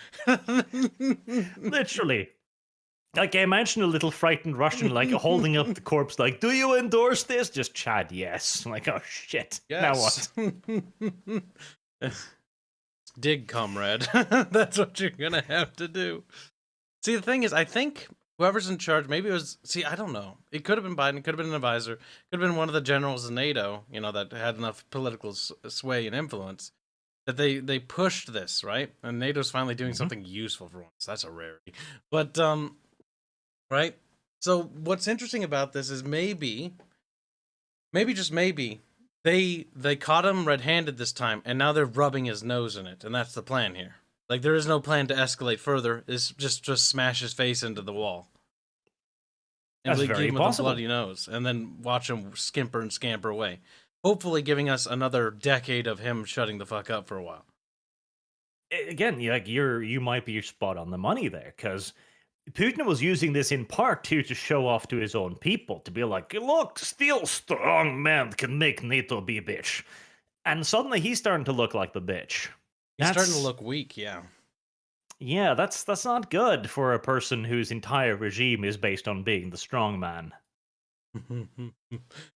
Literally. Like, I imagine a little frightened Russian, like, holding up the corpse, like, do you endorse this? Just Chad, yes. I'm like, oh, shit. Yes. Now what? Dig, comrade. That's what you're going to have to do. See, the thing is, I think whoever's in charge, maybe it was, I don't know. It could have been Biden, it could have been an advisor, could have been one of the generals in NATO, that had enough political sway and influence, that they pushed this, right? And NATO's finally doing something useful for once. That's a rarity. But, right? So what's interesting about this is maybe just maybe, they caught him red-handed this time, and now they're rubbing his nose in it, and that's the plan here. Like, there is no plan to escalate further. It's just smash his face into the wall. And That's give very him possible. with a bloody nose, and then watch him skimper and scamper away. Hopefully giving us another decade of him shutting the fuck up for a while. Again, you might be spot on the money there, because Putin was using this in part too to show off to his own people, to be like, look, still strong men can make NATO be a bitch. And suddenly he's starting to look like the bitch. He's starting to look weak, yeah. Yeah, that's not good for a person whose entire regime is based on being the strong man.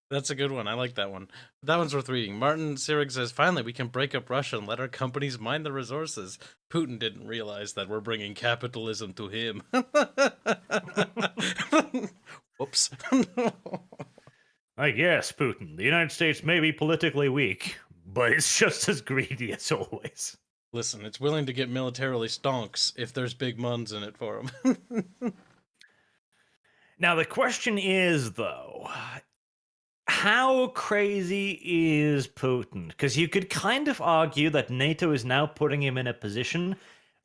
That's a good one. I like that one. That one's worth reading. Martin Sirig says, finally, we can break up Russia and let our companies mine the resources. Putin didn't realize that we're bringing capitalism to him. Whoops. I guess, Putin, the United States may be politically weak, but it's just as greedy as always. Listen, it's willing to get militarily stonks if there's big muns in it for them. Now, the question is, though, how crazy is Putin? Because you could kind of argue that NATO is now putting him in a position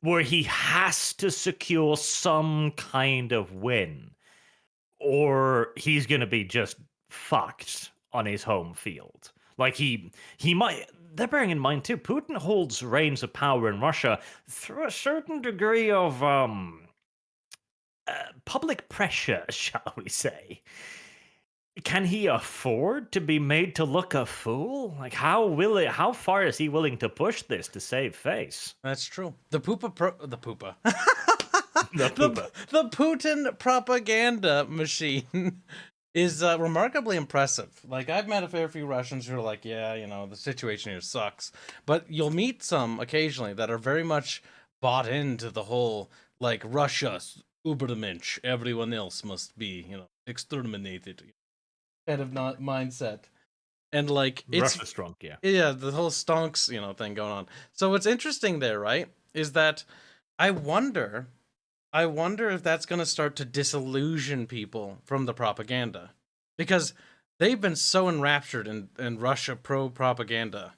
where he has to secure some kind of win, or he's going to be just fucked on his home field. Like he might. They're bearing in mind too. Putin holds reins of power in Russia through a certain degree of public pressure, shall we say. Can he afford to be made to look a fool? Like how far is he willing to push this to save face? That's true. The poopa. The poopa. The Putin propaganda machine is remarkably impressive. Like, I've met a fair few Russians who are like, yeah, you know, the situation here sucks. But you'll meet some occasionally that are very much bought into the whole, like, Russia's Übermensch, everyone else must be, you know, exterminated kind of not mindset. And, like, it's Russia's drunk, yeah. Yeah, the whole stonks, you know, thing going on. So what's interesting there, right, is that I wonder if that's going to start to disillusion people from the propaganda, because they've been so enraptured in Russia pro-propaganda.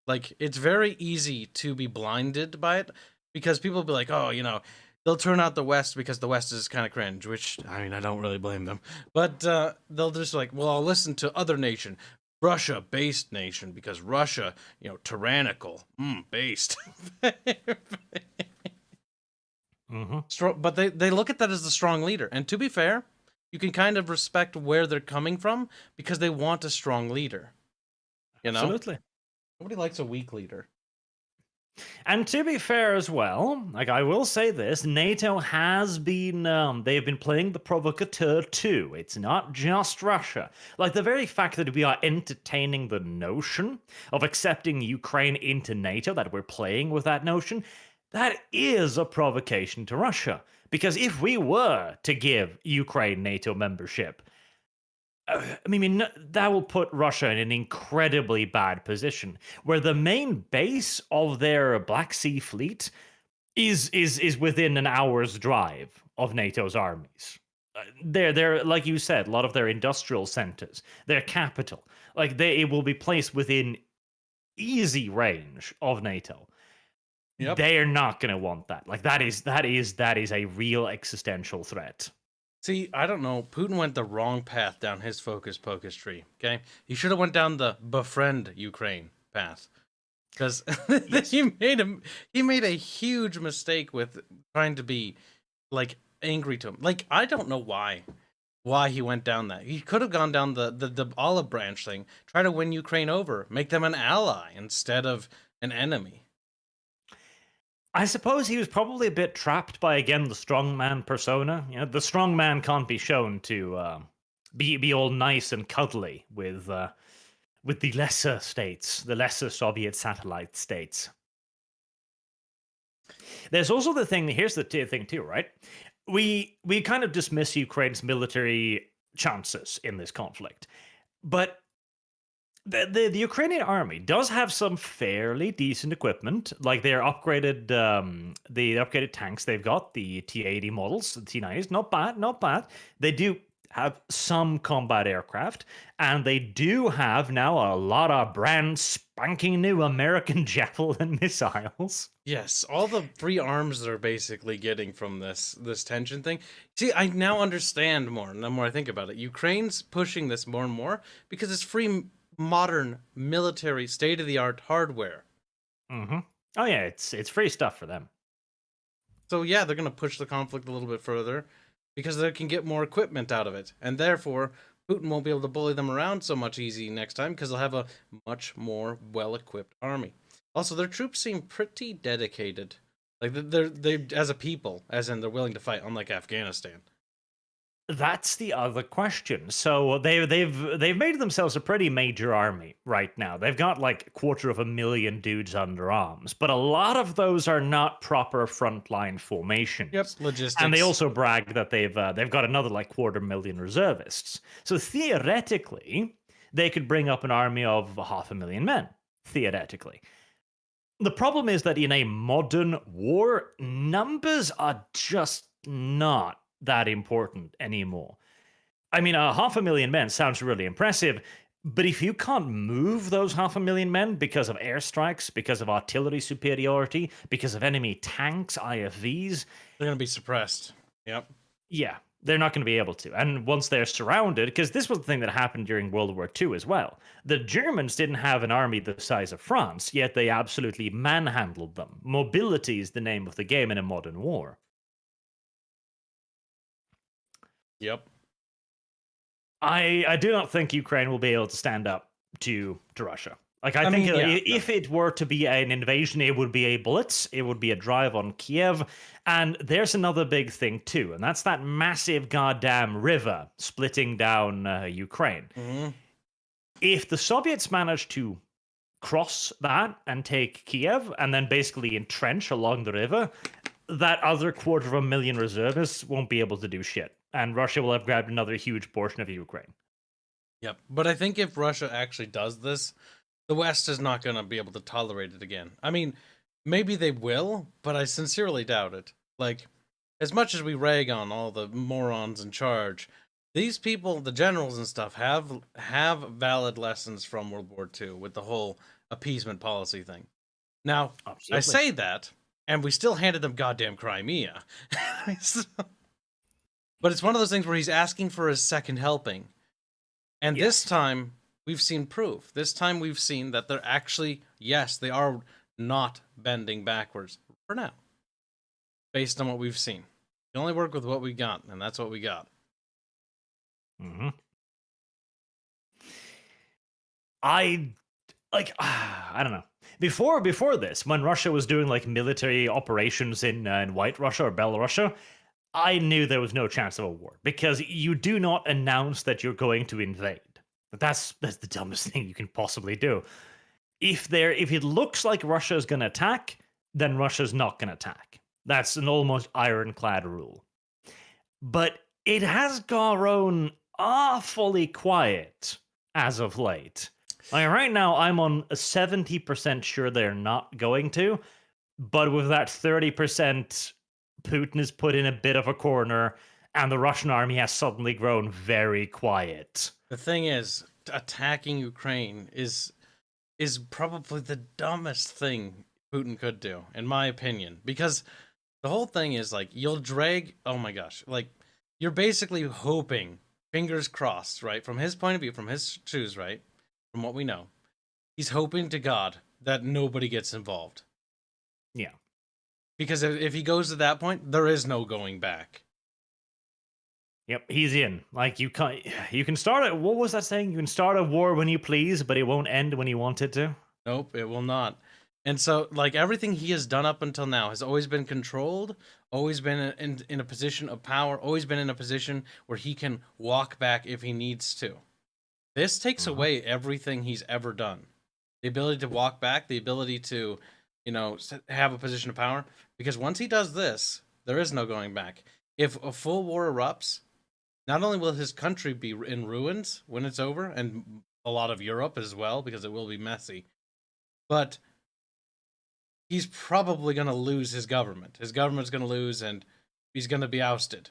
Like, it's very easy to be blinded by it, because people will be like, oh, you know, they'll turn out the West because the West is kind of cringe, which, I mean, I don't really blame them. But they'll just like, well, I'll listen to other nation, Russia-based nation, because Russia, you know, tyrannical, based. Mm-hmm. But they look at that as the strong leader. And to be fair, you can kind of respect where they're coming from, because they want a strong leader. You know? Absolutely. Nobody likes a weak leader. And to be fair as well, like I will say this, NATO has been, they've been playing the provocateur too. It's not just Russia. Like the very fact that we are entertaining the notion of accepting Ukraine into NATO, that we're playing with that notion, that is a provocation to Russia. Because if we were to give Ukraine NATO membership, I mean, that will put Russia in an incredibly bad position, where the main base of their Black Sea fleet is within an hour's drive of NATO's armies. They're like you said, a lot of their industrial centers, their capital, like it will be placed within easy range of NATO. Yep. They are not going to want that. Like that is a real existential threat. See, I don't know. Putin went the wrong path down his focus pocus tree. Okay, he should have went down the befriend Ukraine path, because Yes. he made a huge mistake with trying to be like angry to him. Like, I don't know why he went down that. He could have gone down the olive branch thing, try to win Ukraine over, make them an ally instead of an enemy. I suppose he was probably a bit trapped by, again, the strongman persona. You know, the strongman can't be shown to be all nice and cuddly with the lesser states, the lesser Soviet satellite states. There's also the thing. Here's the thing too, right? We kind of dismiss Ukraine's military chances in this conflict, but the Ukrainian army does have some fairly decent equipment, like their upgraded the upgraded tanks they've got, the T-80 models, the T-90s, not bad. They do have some combat aircraft, and they do have now a lot of brand spanking new American Javelin missiles. Yes, all the free arms they're basically getting from this tension thing. See, I now understand more. The more I think about it, Ukraine's pushing this more and more because it's free, modern military state-of-the-art hardware. Mm-hmm. Oh yeah, it's free stuff for them. So yeah, they're gonna push the conflict a little bit further because they can get more equipment out of it, and therefore Putin won't be able to bully them around so much easy next time because they'll have a much more well-equipped army. Also, their troops seem pretty dedicated, like they as a people, as in they're willing to fight, unlike Afghanistan. That's the other question. So they've made themselves a pretty major army right now. They've got like 250,000 dudes under arms, but a lot of those are not proper frontline formations. Yep, logistics. And they also brag that they've got another like 250,000 reservists. So theoretically, they could bring up an army of 500,000 men. Theoretically. The problem is that in a modern war, numbers are just not that important anymore. I mean, 500,000 men sounds really impressive, But if you can't move those 500,000 men because of airstrikes, because of artillery superiority, because of enemy tanks, IFVs, They're gonna be suppressed. Yep. yeah, they're not going to be able to. And once they're surrounded, because this was the thing that happened during World War II as well. The Germans didn't have an army the size of France, yet they absolutely manhandled them. Mobility is the name of the game in a modern war. Yep. I do not think Ukraine will be able to stand up to Russia. Like, I think mean, yeah, if it were to be an invasion, it would be a blitz. It would be a drive on Kiev. And there's another big thing, too, and that's that massive goddamn river splitting down Ukraine. Mhm. If the Soviets manage to cross that and take Kiev and then basically entrench along the river, that other 250,000 reservists won't be able to do shit. And Russia will have grabbed another huge portion of Ukraine. Yep. But I think if Russia actually does this, the West is not going to be able to tolerate it again. I mean, maybe they will, but I sincerely doubt it. Like, as much as we rag on all the morons in charge, these people, the generals and stuff, have valid lessons from World War II with the whole appeasement policy thing. Now, Absolutely. I say that, and we still handed them goddamn Crimea. But it's one of those things where he's asking for his second helping. And this time, we've seen proof. This time we've seen that they're actually, yes, they are not bending backwards for now. Based on what we've seen. You only work with what we got, and that's what we got. Mm-hmm. I don't know. Before this, when Russia was doing like military operations in White Russia or Belarus, I knew there was no chance of a war because you do not announce that you're going to invade. That's the dumbest thing you can possibly do. If it looks like Russia is going to attack, then Russia's not going to attack. That's an almost ironclad rule. But it has grown awfully quiet as of late. Like right now, I'm on a 70% sure they're not going to, but with that 30%, Putin is put in a bit of a corner, and the Russian army has suddenly grown very quiet. The thing is, attacking Ukraine is probably the dumbest thing Putin could do, in my opinion, because the whole thing is like you'll drag. Oh my gosh, like you're basically hoping, fingers crossed, right? From his point of view, from his shoes, right? From what we know, he's hoping to God that nobody gets involved. Yeah. Because if he goes to that point, there is no going back. Yep, he's in. Like you can start it. What was that saying? You can start a war when you please, but it won't end when you want it to. Nope, it will not. And so, like everything he has done up until now has always been controlled, always been in a position of power, always been in a position where he can walk back if he needs to. This takes away everything he's ever done. The ability to walk back, the ability to, have a position of power. Because once he does this, there is no going back. If a full war erupts, not only will his country be in ruins when it's over, and a lot of Europe as well, because it will be messy, but he's probably going to lose his government. His government's going to lose, and he's going to be ousted.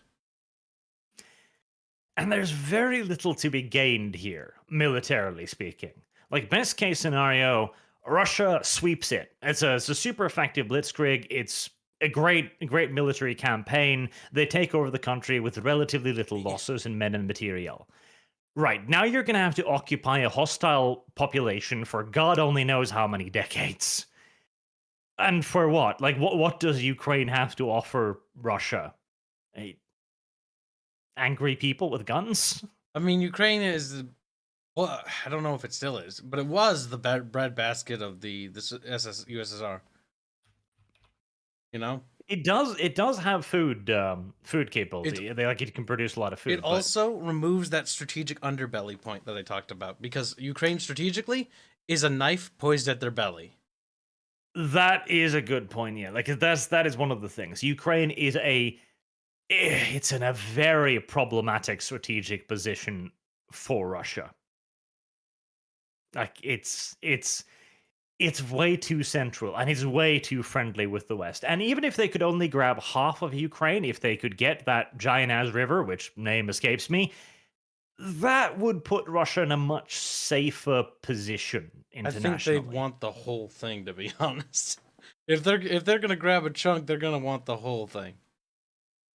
And there's very little to be gained here, militarily speaking. Like, best case scenario, Russia sweeps it. It's a super effective blitzkrieg. It's a great military campaign. They take over the country with relatively little losses in men and material. Right, now you're going to have to occupy a hostile population for God only knows how many decades. And for what? Like, what does Ukraine have to offer Russia? Angry people with guns? I mean, Ukraine is, well, I don't know if it still is, but it was the bread basket of the USSR. It does have food capability. It can produce a lot of food. It also removes that strategic underbelly point that I talked about, because Ukraine strategically is a knife poised at their belly. That is a good point, yeah. Like that is one of the things. Ukraine is it's in a very problematic strategic position for Russia. Like it's way too central, and it's way too friendly with the West. And even if they could only grab half of Ukraine, if they could get that giant-ass river, which name escapes me, that would put Russia in a much safer position I think they'd internationally. want the whole thing, to be honest. If they're gonna grab a chunk, they're gonna want the whole thing.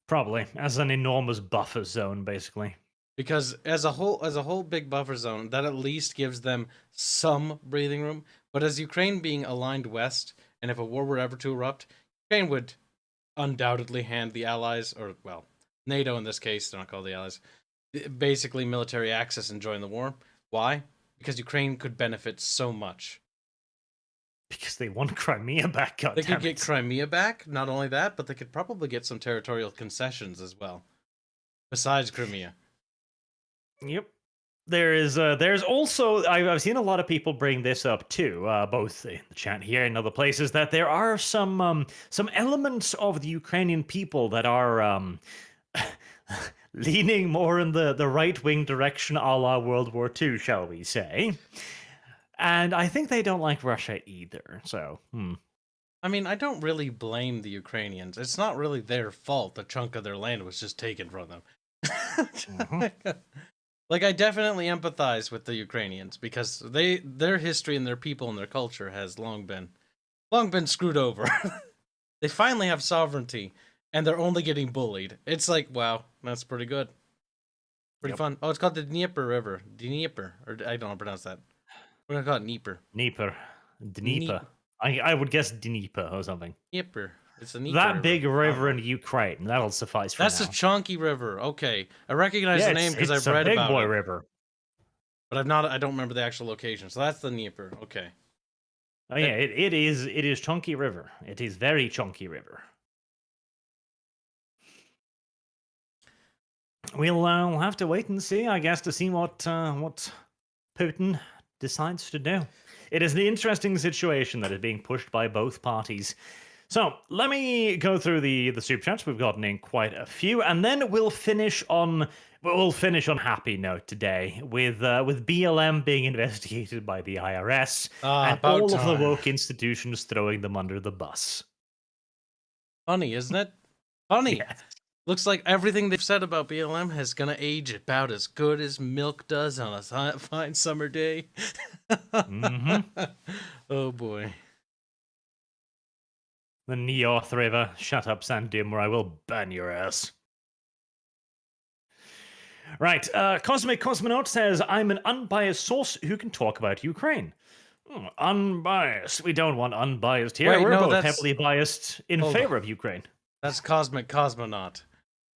Probably as an enormous buffer zone, basically. Because as a whole big buffer zone, that at least gives them some breathing room. But as Ukraine being aligned west, and if a war were ever to erupt, Ukraine would undoubtedly hand the allies, or well, NATO in this case, they're not called the allies, basically military access and join the war. Why? Because Ukraine could benefit so much. Because they want Crimea back, They could goddammit. get Crimea back, not only that, but they could probably get some territorial concessions as well. Besides Crimea. Yep. There's also I've seen a lot of people bring this up too, both in the chat here and other places, that there are some elements of the Ukrainian people that are leaning more in the right wing direction, a la World War II, shall we say? And I think they don't like Russia either. So, I mean, I don't really blame the Ukrainians. It's not really their fault. A chunk of their land was just taken from them. Like, I definitely empathize with the Ukrainians because their history and their people and their culture has long been screwed over. They finally have sovereignty, and they're only getting bullied. It's like, wow, that's pretty good, pretty fun. Oh, it's called the Dnieper River, Dnieper, or I don't know how to pronounce that. We're gonna call it Dnieper. Dnieper. I would guess Dnieper or something. Dnieper. It's a Dnieper That river. big river in Ukraine. That'll suffice for That's now. a chunky river. Okay, I recognize the name because I've read it's a big boy it, river. but I don't remember the actual location. So that's the Dnieper. Okay. Oh yeah, it is chunky river. It is very chunky river. We'll have to wait and see, I guess, to see what Putin decides to do. It is an interesting situation that is being pushed by both parties. So let me go through the super chats. We've gotten in quite a few, and then we'll finish on happy note today with BLM being investigated by the IRS and all of the woke institutions throwing them under the bus. Funny, isn't it? Funny. Yes. Looks like everything they've said about BLM is gonna age about as good as milk does on a fine summer day. Oh boy. The Neoth River. Shut up, Sandim, or I will ban your ass. Right, Cosmic Cosmonaut says, I'm an unbiased source who can talk about Ukraine. Unbiased. We don't want unbiased here. We're both heavily biased in favor of Ukraine. That's Cosmic Cosmonaut.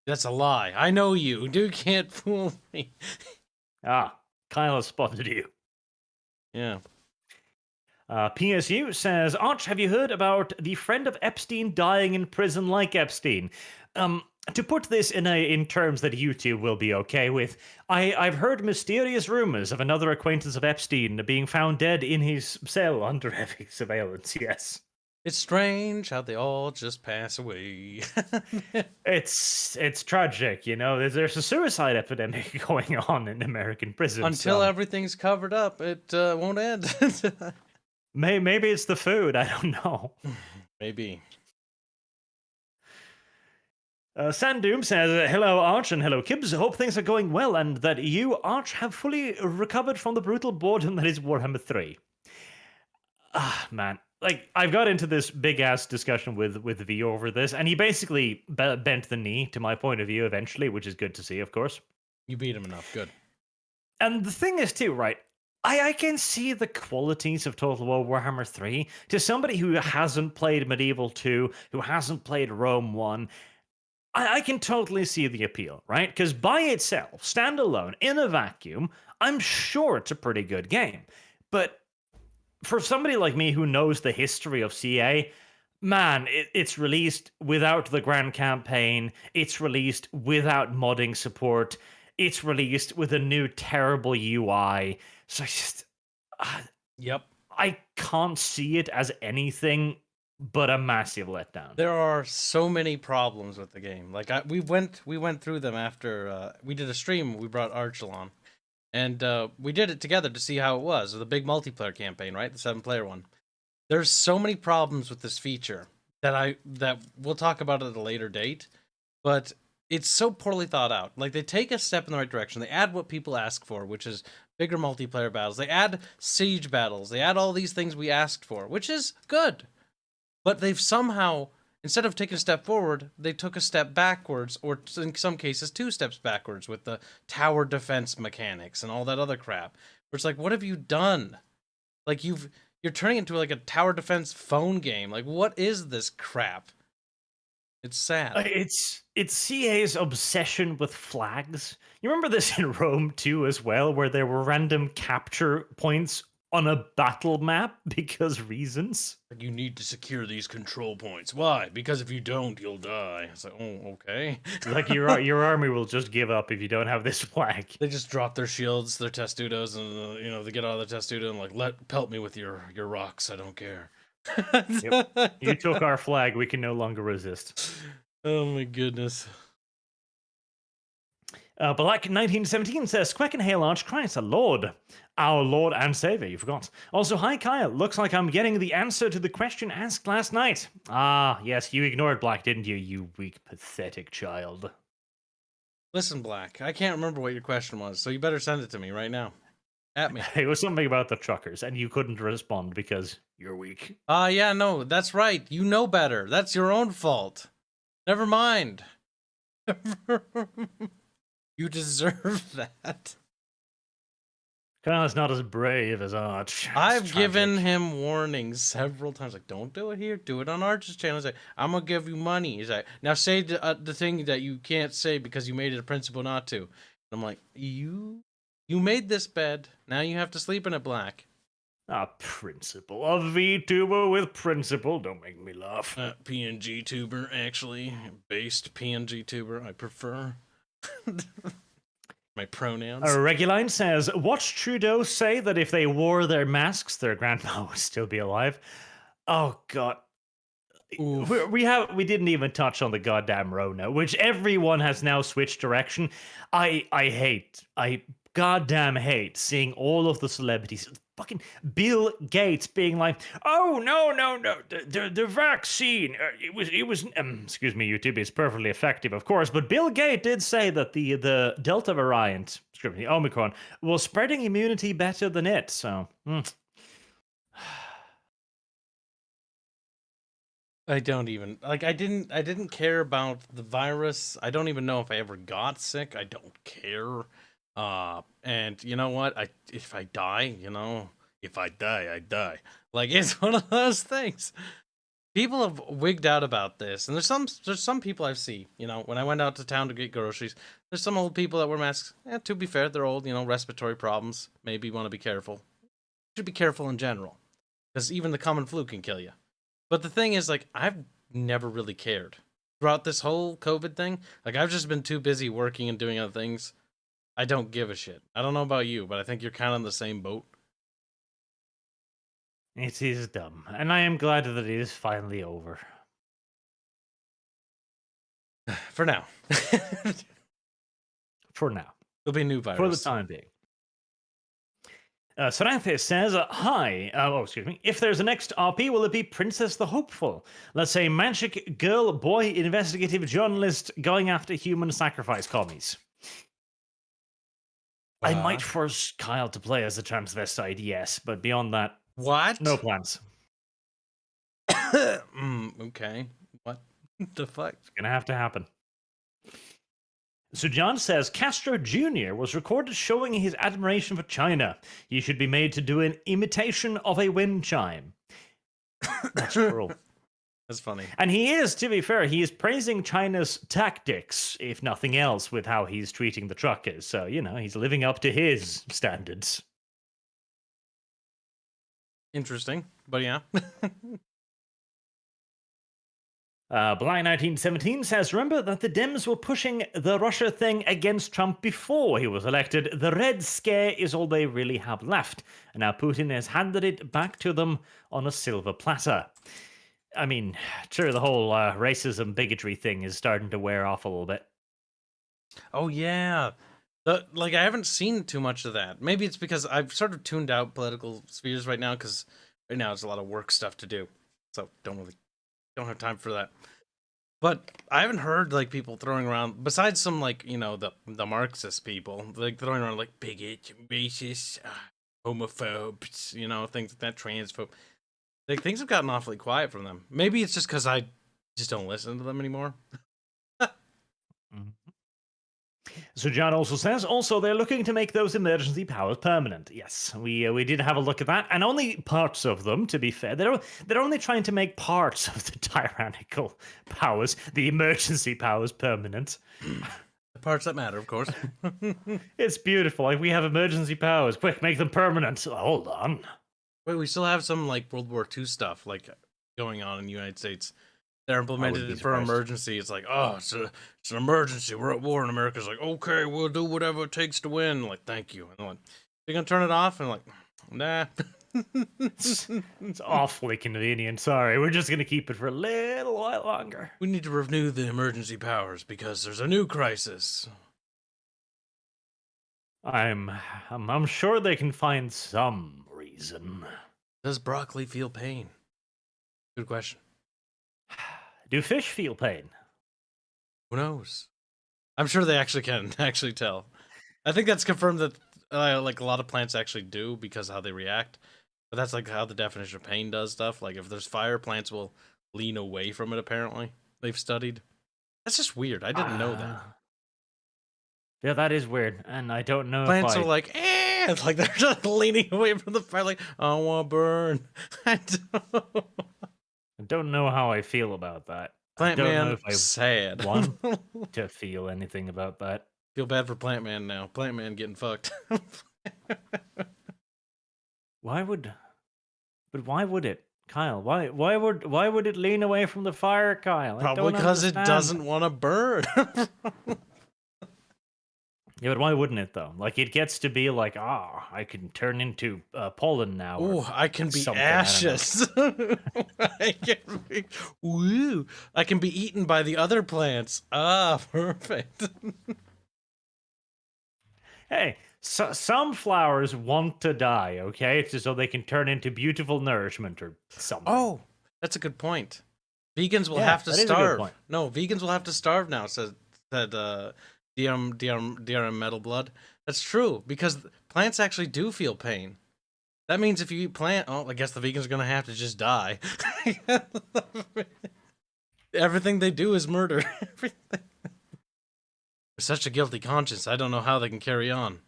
That's a lie. I know you. You can't fool me. Kyle has spotted you. Yeah. PSU says, Arch, have you heard about the friend of Epstein dying in prison like Epstein? To put this in terms that you two will be okay with, I've heard mysterious rumors of another acquaintance of Epstein being found dead in his cell under heavy surveillance, yes. It's strange how they all just pass away. It's tragic, you know. There's a suicide epidemic going on in American prisons. Until everything's covered up, it won't end. Maybe it's the food. I don't know. Maybe. Sandoom says, hello, Arch, and hello, Kibbs. Hope things are going well, and that you, Arch, have fully recovered from the brutal boredom that is Warhammer 3. Man. Like, I've got into this big-ass discussion with V over this, and he basically bent the knee to my point of view eventually, which is good to see, of course. You beat him enough. Good. And the thing is, too, right, I can see the qualities of Total War Warhammer 3 to somebody who hasn't played Medieval 2, who hasn't played Rome 1. I can totally see the appeal, right? Because by itself, standalone, in a vacuum, I'm sure it's a pretty good game. But for somebody like me who knows the history of CA, man, it's released without the Grand Campaign. It's released without modding support. It's released with a new terrible UI. So Yep. I can't see it as anything but a massive letdown. There are so many problems with the game. Like we went through them after we did a stream. We brought Arch along. And we did it together to see how it was. The big multiplayer campaign, right? The 7-player one. There's so many problems with this feature that we'll talk about at a later date. But it's so poorly thought out. Like, they take a step in the right direction. They add what people ask for, which is bigger multiplayer battles. They add siege battles. They add all these things we asked for, which is good. But they've somehow, instead of taking a step forward, they took a step backwards, or in some cases, 2 steps backwards with the tower defense mechanics and all that other crap. Where it's like, what have you done? Like, you're turning it into like a tower defense phone game. Like, what is this crap? It's sad. It's CA's obsession with flags. You remember this in Rome too, as well, where there were random capture points on a battle map because reasons. Like, you need to secure these control points. Why? Because if you don't, you'll die. It's like, oh, okay. Like your army will just give up if you don't have this flag. They just drop their shields, their testudos, and they get out of their testudo and like, pelt me with your rocks. I don't care. Yep. You took our flag. We can no longer resist. Oh my goodness. But like 1917 says, Quack and Hail Arch Christ, our Lord and Savior, you forgot. Also, hi Kyle, looks like I'm getting the answer to the question asked last night. Ah, yes, you ignored Black, didn't you, you weak, pathetic child. Listen, Black, I can't remember what your question was, so you better send it to me right now. At me. It was something about the truckers, and you couldn't respond because you're weak. Yeah, no, that's right. You know better. That's your own fault. Never mind. You deserve that. Kyle's not as brave as Arch. I've given him warnings several times. Like, don't do it here. Do it on Arch's channel. He's like, I'm going to give you money. He's like, now say the thing that you can't say because you made it a principle not to. And I'm like, you made this bed. Now you have to sleep in it, Black. A principle. A VTuber with principle. Don't make me laugh. PNG tuber, actually. Based PNG tuber, I prefer. My pronouns. Reguline says, watch Trudeau say that if they wore their masks, their grandma would still be alive. Oh, God. We didn't even touch on the goddamn Rona, which everyone has now switched direction. I goddamn hate seeing all of the celebrities, fucking Bill Gates being like, oh no, the vaccine, it was excuse me, YouTube is perfectly effective, of course, but Bill Gates did say that the Delta variant, excuse me, Omicron, was spreading immunity better than it. So. I don't even like. I didn't care about the virus. I don't even know if I ever got sick. I don't care. And you know what? If I die, I die. Like, it's one of those things. People have wigged out about this, and there's some people I've seen. When I went out to town to get groceries, there's some old people that wear masks. To be fair, they're old. Respiratory problems. Maybe want to be careful. Should be careful in general, because even the common flu can kill you. But the thing is, like, I've never really cared throughout this whole COVID thing. Like, I've just been too busy working and doing other things. I don't give a shit. I don't know about you, but I think you're kind of in the same boat. It is dumb, and I am glad that it is finally over. For now. For now. There'll be a new virus. For the time being. Saranthis says, hi, excuse me, if there's a next RP, will it be Princess the Hopeful? Let's say magic girl, boy, investigative journalist going after human sacrifice commies. I might force Kyle to play as a transvestite, yes, but beyond that, what? No plans. Okay. What the fuck? It's gonna have to happen. So John says, Castro Jr. was recorded showing his admiration for China. He should be made to do an imitation of a wind chime. That's cruel. That's funny. And he is, to be fair, he is praising China's tactics, if nothing else, with how he's treating the truckers. So, he's living up to his standards. Interesting, but yeah. Black 1917 says, remember that the Dems were pushing the Russia thing against Trump before he was elected. The Red Scare is all they really have left. And now Putin has handed it back to them on a silver platter. I mean, true, the whole racism, bigotry thing is starting to wear off a little bit. Oh, yeah. I haven't seen too much of that. Maybe it's because I've sort of tuned out political spheres right now, because right now it's a lot of work stuff to do. So don't have time for that. But I haven't heard like people throwing around, besides some like the Marxist people, like throwing around like bigot, racist, homophobes, things like that, transphobe. Like things have gotten awfully quiet from them. Maybe it's just because I just don't listen to them anymore. Mhm. So John also says, also they're looking to make those emergency powers permanent. Yes, we did have a look at that, and only parts of them. To be fair, they're only trying to make parts of the tyrannical powers, the emergency powers, permanent. The parts that matter, of course. It's beautiful. Like we have emergency powers. Quick, make them permanent. Hold on. Wait, we still have some like World War II stuff like going on in the United States. They're implemented it for emergency. It's like, oh, it's an emergency. We're at war, and America's like, okay, we'll do whatever it takes to win. Like, thank you. And they're like, you're gonna turn it off, and like, nah. It's awfully convenient. Sorry, we're just gonna keep it for a little while longer. We need to renew the emergency powers because there's a new crisis. I'm sure they can find some reason. Does broccoli feel pain? Good question. Do fish feel pain? Who knows? I'm sure they actually can actually tell. I think that's confirmed that like a lot of plants actually do because of how they react. But that's like how the definition of pain does stuff. Like if there's fire, plants will lean away from it. Apparently, they've studied. That's just weird. I didn't know that. Yeah, that is weird, and I don't know. Plants are like, it's like they're just leaning away from the fire. Like, I want to burn. I don't know how I feel about that. Plant I don't Man, know if I sad. want to feel anything about that. Feel bad for Plant Man now. Plant Man getting fucked. Why would it, Kyle? Why would it lean away from the fire, Kyle? Probably because it doesn't want to burn. Yeah, but why wouldn't it though? Like it gets to be like, I can turn into pollen now. Oh, I can be ashes. I can be eaten by the other plants. Ah, perfect. Hey, some flowers want to die, okay? It's just so they can turn into beautiful nourishment or something. Oh, that's a good point. Vegans will have to starve. No, vegans will have to starve now, said DRM Metal Blood. That's true, because plants actually do feel pain. That means if you eat plant, I guess the vegans are going to have to just die. Everything they do is murder. Everything. With such a guilty conscience, I don't know how they can carry on.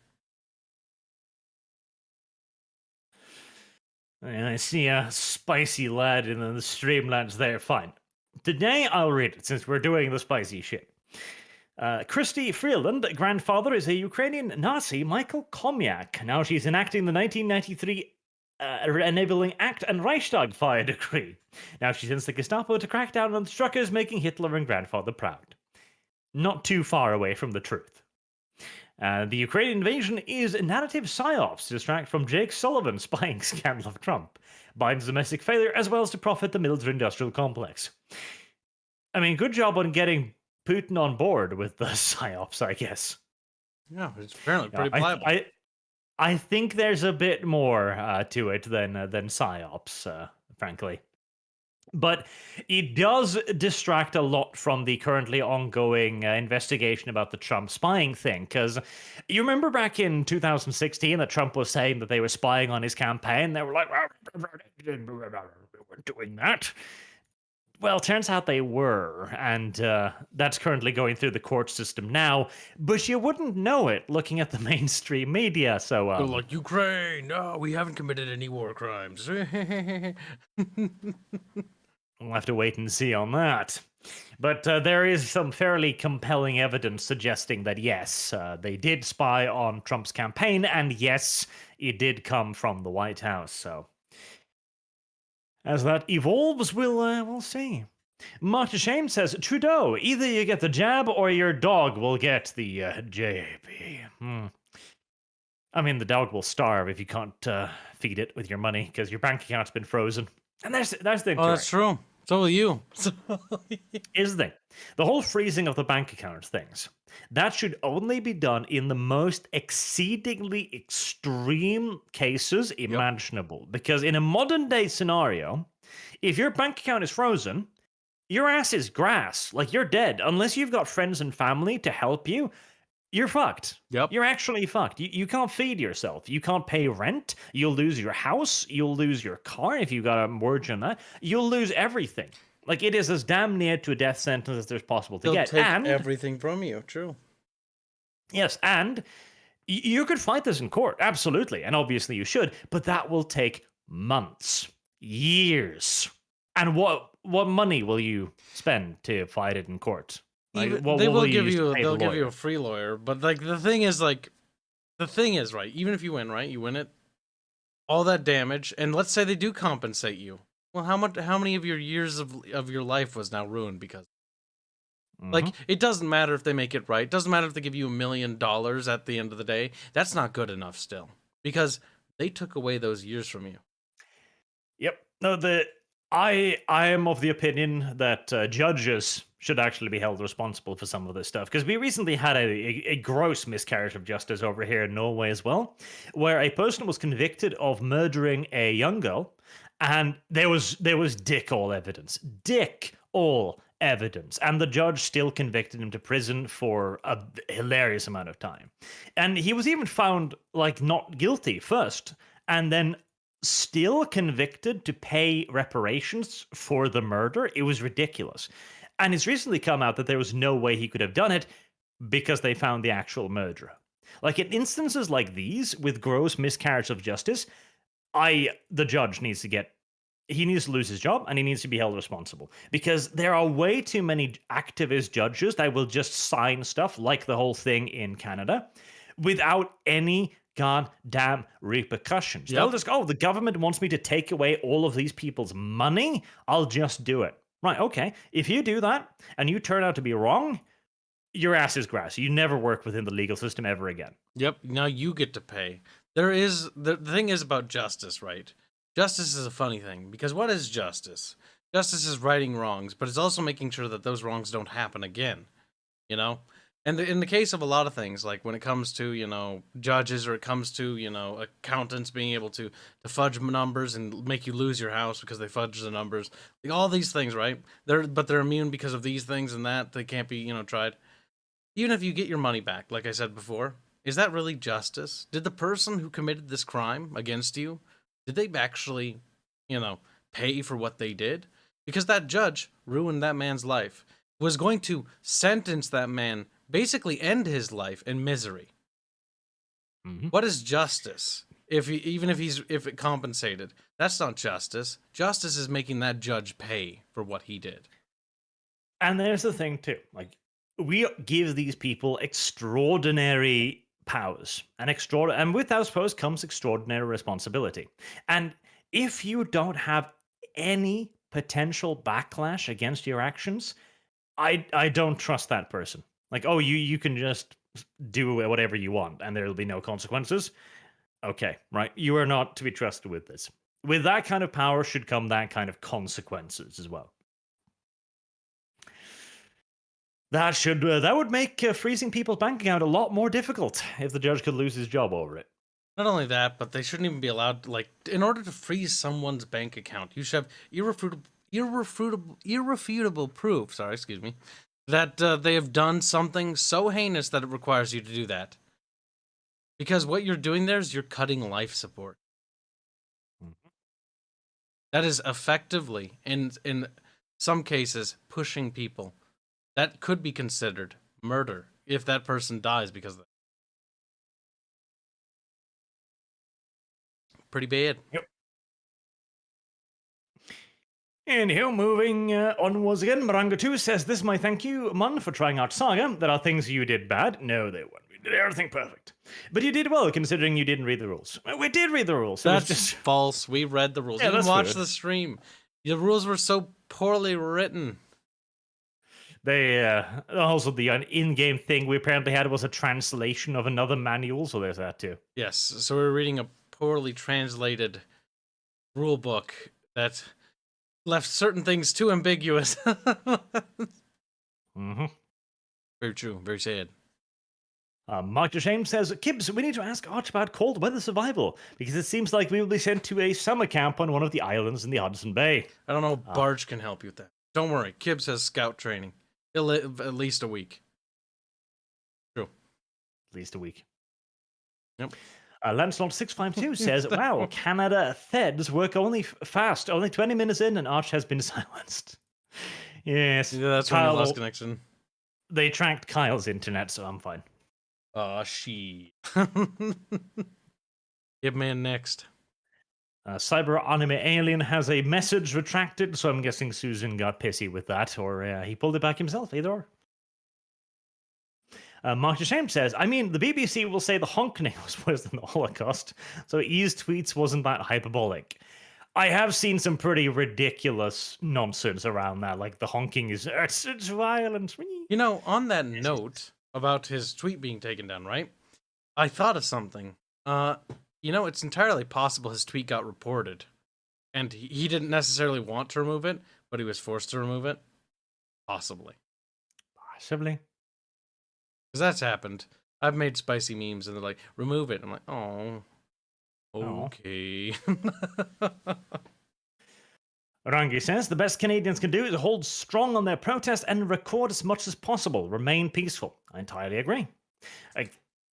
And I see a spicy lad in the Streamlabs there. Fine. Today I'll read it, since we're doing the spicy shit. Christy Freeland, grandfather, is a Ukrainian Nazi, Michael Komyak. Now she's enacting the 1993 Enabling Act and Reichstag fire decree. Now she sends the Gestapo to crack down on the truckers, making Hitler and grandfather proud. Not too far away from the truth. The Ukrainian invasion is a narrative psyops to distract from Jake Sullivan's spying scandal of Trump, Biden's domestic failure, as well as to profit the military-industrial complex. I mean, good job on getting Putin on board with the psyops, I guess. Yeah, it's apparently pretty pliable. I think there's a bit more to it than psyops, frankly. But it does distract a lot from the currently ongoing investigation about the Trump spying thing. Because you remember back in 2016 that Trump was saying that they were spying on his campaign? They were like, we weren't doing that. Well, turns out they were, and that's currently going through the court system now, but you wouldn't know it looking at the mainstream media, so... They're like, Ukraine, no, we haven't committed any war crimes. We'll have to wait and see on that. But there is some fairly compelling evidence suggesting that, yes, they did spy on Trump's campaign, and yes, it did come from the White House, so... As that evolves, we'll see. Marta Shame says, Trudeau, either you get the jab or your dog will get the JAB. I mean, the dog will starve if you can't feed it with your money because your bank account's been frozen. And that's the thing. Oh, that's true. So will you. Is the thing. The whole freezing of the bank account things, that should only be done in the most exceedingly extreme cases imaginable. Because in a modern day scenario, if your bank account is frozen, your ass is grass. Like, you're dead. Unless you've got friends and family to help you, you're fucked. Yep. You're actually fucked. You can't feed yourself. You can't pay rent. You'll lose your house. You'll lose your car if you got a mortgage on that. You'll lose everything. Like, it is as damn near to a death sentence as there's possible to They'll get. take And everything from you. True. yes, and you could fight this in court, absolutely, and obviously you should, but that will take months, years. And what money will you spend to fight it in court? Like, Even, what they will you give use to you. pay the They'll give you lawyer? a free lawyer. But like the thing is, right. Even if you win, right, you win it. All that damage, and let's say they do compensate you. Well, how much? How many of your years of your life was now ruined because? Like, Mhm. it doesn't matter if they make it right. It doesn't matter if they give you $1 million at the end of the day. That's not good enough still. Because they took away those years from you. Yep. No, I am of the opinion that judges should actually be held responsible for some of this stuff, because we recently had a gross miscarriage of justice over here in Norway as well, where a person was convicted of murdering a young girl, and there was dick all evidence, and the judge still convicted him to prison for a hilarious amount of time, and he was even found like not guilty first, and then still convicted to pay reparations for the murder. It was ridiculous. And it's recently come out that there was no way he could have done it because they found the actual murderer. Like, in instances like these with gross miscarriage of justice, the judge needs to lose his job, and he needs to be held responsible, because there are way too many activist judges that will just sign stuff like the whole thing in Canada without any goddamn repercussions. They'll just go, oh, the government wants me to take away all of these people's money. I'll just do it. Right, okay. If you do that and you turn out to be wrong, your ass is grass. You never work within the legal system ever again. Yep. Now you get to pay. The thing is about justice, right? Justice is a funny thing, because what is justice? Justice is righting wrongs, but it's also making sure that those wrongs don't happen again. You know? And in the case of a lot of things, like when it comes to, judges, or it comes to, accountants being able to fudge numbers and make you lose your house because they fudge the numbers, like all these things, right? They're immune because of these things and that. They can't be, tried. Even if you get your money back, like I said before, is that really justice? Did the person who committed this crime against you, did they actually, pay for what they did? Because that judge ruined that man's life, was going to sentence that man, basically end his life in misery. Mm-hmm. What is justice? If it compensated, that's not justice. Justice is making that judge pay for what he did. And there's the thing too, like, we give these people extraordinary powers, and with those powers comes extraordinary responsibility. And if you don't have any potential backlash against your actions, I don't trust that person. Like, oh, you can just do whatever you want and there'll be no consequences. Okay, right. You are not to be trusted with this. With that kind of power should come that kind of consequences as well. That would make freezing people's bank account a lot more difficult if the judge could lose his job over it. Not only that, but they shouldn't even be allowed to, in order to freeze someone's bank account, you should have irrefutable proof, that they have done something so heinous that it requires you to do that. Because what you're doing there is you're cutting life support. Mm-hmm. That is effectively, in some cases, pushing people. That could be considered murder if that person dies because of that. Pretty bad. Yep. Anyhow, moving onwards again, Maranga2 says, "This is my thank you, Mun, for trying out Saga. There are things you did bad. No, they weren't. We did everything perfect. But you did well, considering you didn't read the rules." We did read the rules. That's just false. We read the rules. Yeah, You didn't that's watch weird. the stream. The rules were so poorly written. They also the in-game thing we apparently had was a translation of another manual, so there's that too. Yes, so we're reading a poorly translated rule book that left certain things too ambiguous. Mm-hmm. Very true. Very sad. Mark DeShame says, "Kibbs, we need to ask Arch about cold weather survival, because it seems like we will be sent to a summer camp on one of the islands in the Hudson Bay." I don't know. Barge can help you with that. Don't worry, Kibbs has scout training. He'll live at least a week. True. At least a week. Yep. Lancelot652 says, wow, Canada feds work only fast, only 20 minutes in, and Arch has been silenced. Yes. Yeah, that's when we lost connection. They tracked Kyle's internet, so I'm fine. Aw, she. Give man next. Cyber Anime Alien has a message retracted, so I'm guessing Susan got pissy with that, or he pulled it back himself, either or. Mark Shame says, I mean, the BBC will say the honking was worse than the Holocaust, so E's tweets wasn't that hyperbolic. I have seen some pretty ridiculous nonsense around that, like the honking is, it's violent. You know, on that note about his tweet being taken down, right? I thought of something. You know, it's entirely possible his tweet got reported, and he didn't necessarily want to remove it, but he was forced to remove it. Possibly. Possibly. Because that's happened. I've made spicy memes, and they're like, remove it. I'm like, oh, okay. Rangi says, the best Canadians can do is hold strong on their protest and record as much as possible. Remain peaceful. I entirely agree.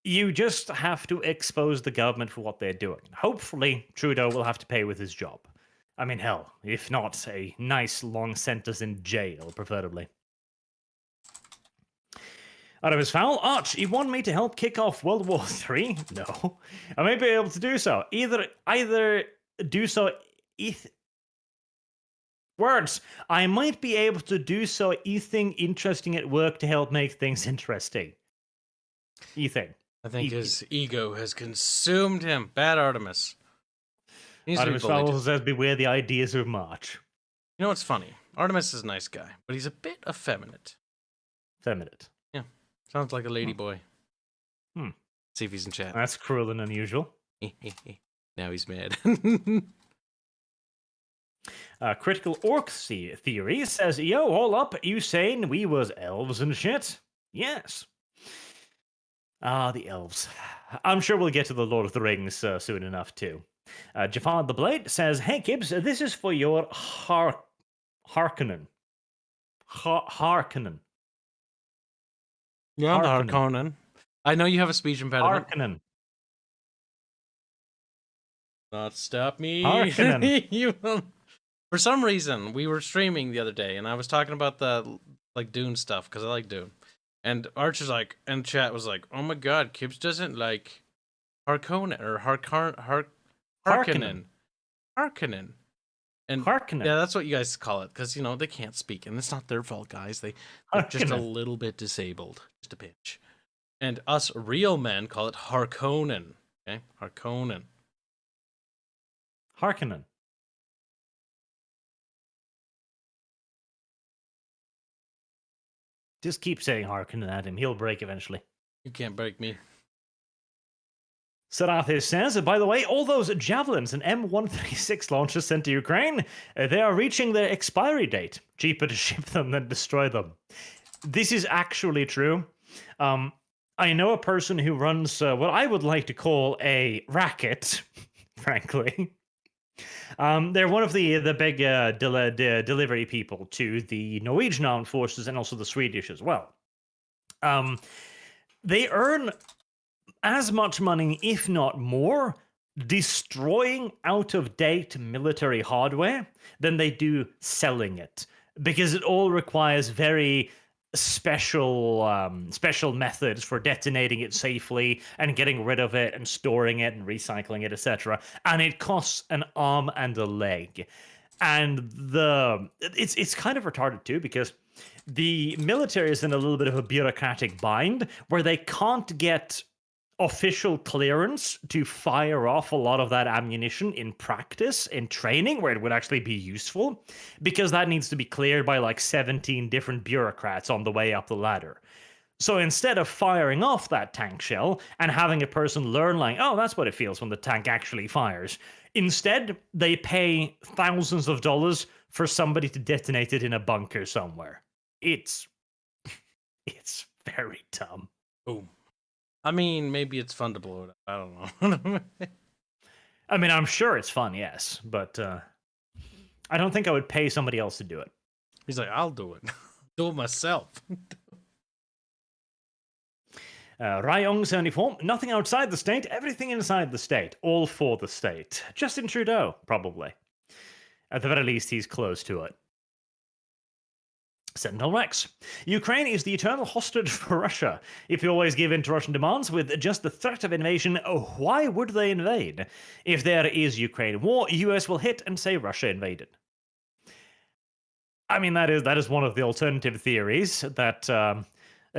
You just have to expose the government for what they're doing. Hopefully, Trudeau will have to pay with his job. I mean, hell, if not, a nice long sentence in jail, preferably. Out of his foul, Arch, you want me to help kick off World War III? No. I may be able to do so. Either do so... Words. I might be able to do so anything interesting at work to help make things interesting. Ethan. I think his ego has consumed him. Bad Artemis. Artemis Fowl says, beware the ideas of March. You know what's funny? Artemis is a nice guy, but he's a bit effeminate. Feminate. Yeah. Sounds like a lady boy. See if he's in chat. That's cruel and unusual. Now he's mad. Critical Orc Theory says, yo, hold up, you saying we was elves and shit? Yes. The elves. I'm sure we'll get to the Lord of the Rings soon enough, too. Jafar the Blade says, hey, Gibbs, this is for your Harkonnen. Harkonnen. Yeah, Harkonnen. I know you have a speech impediment. Harkonnen. Not stop me. Harkonnen. You will... For some reason, we were streaming the other day, and I was talking about the Dune stuff, because I like Dune. And Arch is like, and chat was like, oh my god, Kibbs doesn't like Harkonnen, or Harkonnen. Harkonnen. And Harkonnen. Yeah, that's what you guys call it, because, you know, they can't speak, and it's not their fault, guys. They're just a little bit disabled, just a pinch. And us real men call it Harkonnen. Okay? Harkonnen. Harkonnen. Just keep saying Harkonnen at him. He'll break eventually. You can't break me. Sarathis says, by the way, all those javelins and M136 launchers sent to Ukraine, they are reaching their expiry date. Cheaper to ship them than destroy them. This is actually true. I know a person who runs what I would like to call a racket, frankly. They're one of the big delivery people to the Norwegian armed forces and also the Swedish as well. They earn as much money, if not more, destroying out-of-date military hardware than they do selling it, because it all requires very special methods for detonating it safely and getting rid of it and storing it and recycling it, etc. And it costs an arm and a leg. And it's kind of retarded too, because the military is in a little bit of a bureaucratic bind where they can't get official clearance to fire off a lot of that ammunition in practice, in training, where it would actually be useful, because that needs to be cleared by like 17 different bureaucrats on the way up the ladder. So instead of firing off that tank shell and having a person learn like, oh, that's what it feels when the tank actually fires, instead they pay thousands of dollars for somebody to detonate it in a bunker somewhere. It's very dumb. Boom. I mean, maybe it's fun to blow it up. I don't know. I mean, I'm sure it's fun, yes, but I don't think I would pay somebody else to do it. He's like, I'll do it. Do it myself. Ryong74, nothing outside the state, everything inside the state, all for the state. Justin Trudeau, probably. At the very least, he's close to it. Sentinel Rex. Ukraine is the eternal hostage for Russia. If you always give in to Russian demands with just the threat of invasion, why would they invade? If there is Ukraine war, US will hit and say Russia invaded. I mean, that is one of the alternative theories, that an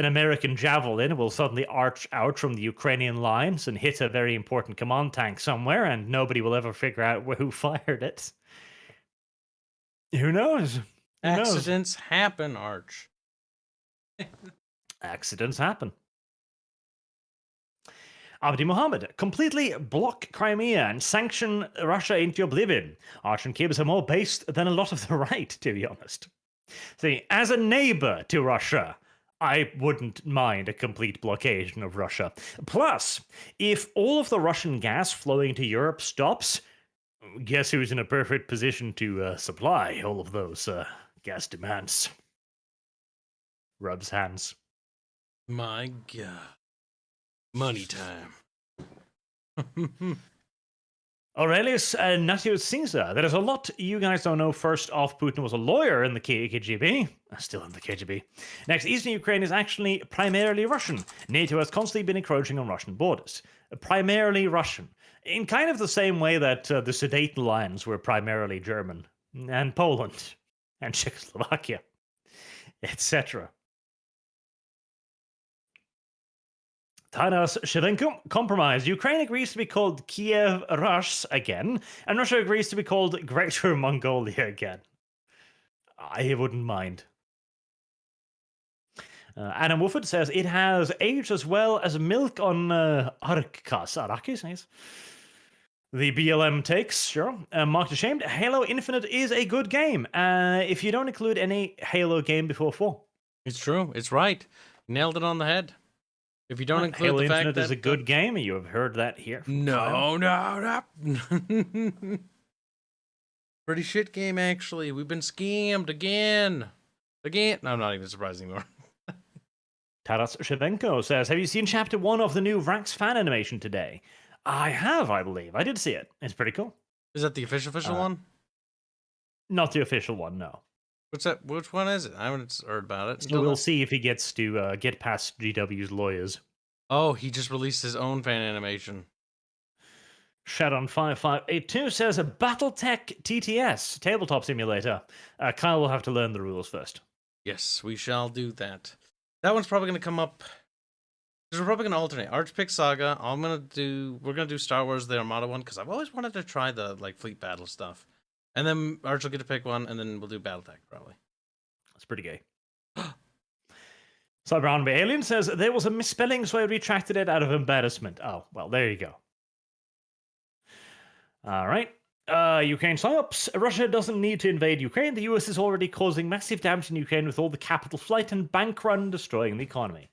American javelin will suddenly arch out from the Ukrainian lines and hit a very important command tank somewhere, and nobody will ever figure out who fired it. Who knows? Accidents happen, Arch. Accidents happen. Abdi Mohammed, completely block Crimea and sanction Russia into oblivion. Arch and Kibbs are more based than a lot of the right, to be honest. See, as a neighbor to Russia, I wouldn't mind a complete blockade of Russia. Plus, if all of the Russian gas flowing to Europe stops, guess who's in a perfect position to supply all of those gas demands? Rubs hands. My God. Money time. Aurelius Natius Caesar. There is a lot you guys don't know. First off, Putin was a lawyer in the KGB. Still in the KGB. Next, Eastern Ukraine is actually primarily Russian. NATO has constantly been encroaching on Russian borders. Primarily Russian. In kind of the same way that the Sudetenlands were primarily German. And Poland. And Czechoslovakia. Etc. Taras Shevchenko, compromise. Ukraine agrees to be called Kiev Rus again, and Russia agrees to be called Greater Mongolia again. I wouldn't mind. Adam Wooford says it has aged as well as milk on ArchCast. Arrakis, nice. The BLM takes, sure. Marked Ashamed, Halo Infinite is a good game. If you don't include any Halo game before 4. It's true. It's right. Nailed it on the head. If you don't include Halo the fact Infinite that is a good game, you have heard that here. No. Pretty shit game, actually. We've been scammed again. No, I'm not even surprised anymore. Taras Shevchenko says, have you seen Chapter 1 of the new Vrax fan animation today? I have, I believe. I did see it. It's pretty cool. Is that the official one? Not the official one, no. What's that? Which one is it? I haven't heard about it. So we'll see if he gets to get past GW's lawyers. Oh, he just released his own fan animation. Shadon5582 says a BattleTech TTS tabletop simulator. Kyle will have to learn the rules first. Yes, we shall do that. That one's probably going to come up. Because we're probably going to alternate. Arch pick Saga. We're going to do Star Wars the Armada one because I've always wanted to try the fleet battle stuff. And then Arch will get to pick one, and then we'll do BattleTech probably. That's pretty gay. Cyber by Alien says there was a misspelling, so I retracted it out of embarrassment. Oh, well, there you go. All right. Ukraine psyops. Russia doesn't need to invade Ukraine. The US is already causing massive damage in Ukraine with all the capital flight and bank run destroying the economy.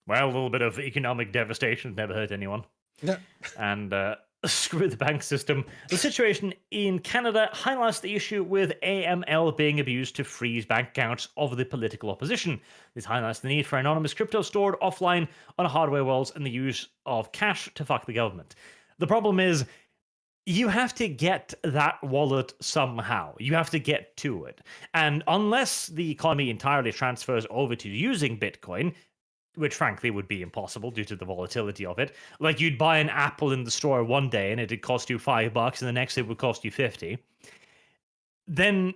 Well, a little bit of economic devastation never hurt anyone. No. And screw the bank system. The situation in Canada highlights the issue with AML being abused to freeze bank accounts of the political opposition. This highlights the need for anonymous crypto stored offline on hardware wallets and the use of cash to fuck the government. The problem is, you have to get that wallet somehow. You have to get to it. And unless the economy entirely transfers over to using Bitcoin, which frankly would be impossible due to the volatility of it. Like you'd buy an apple in the store one day and it'd cost you $5 and the next it would cost you 50. Then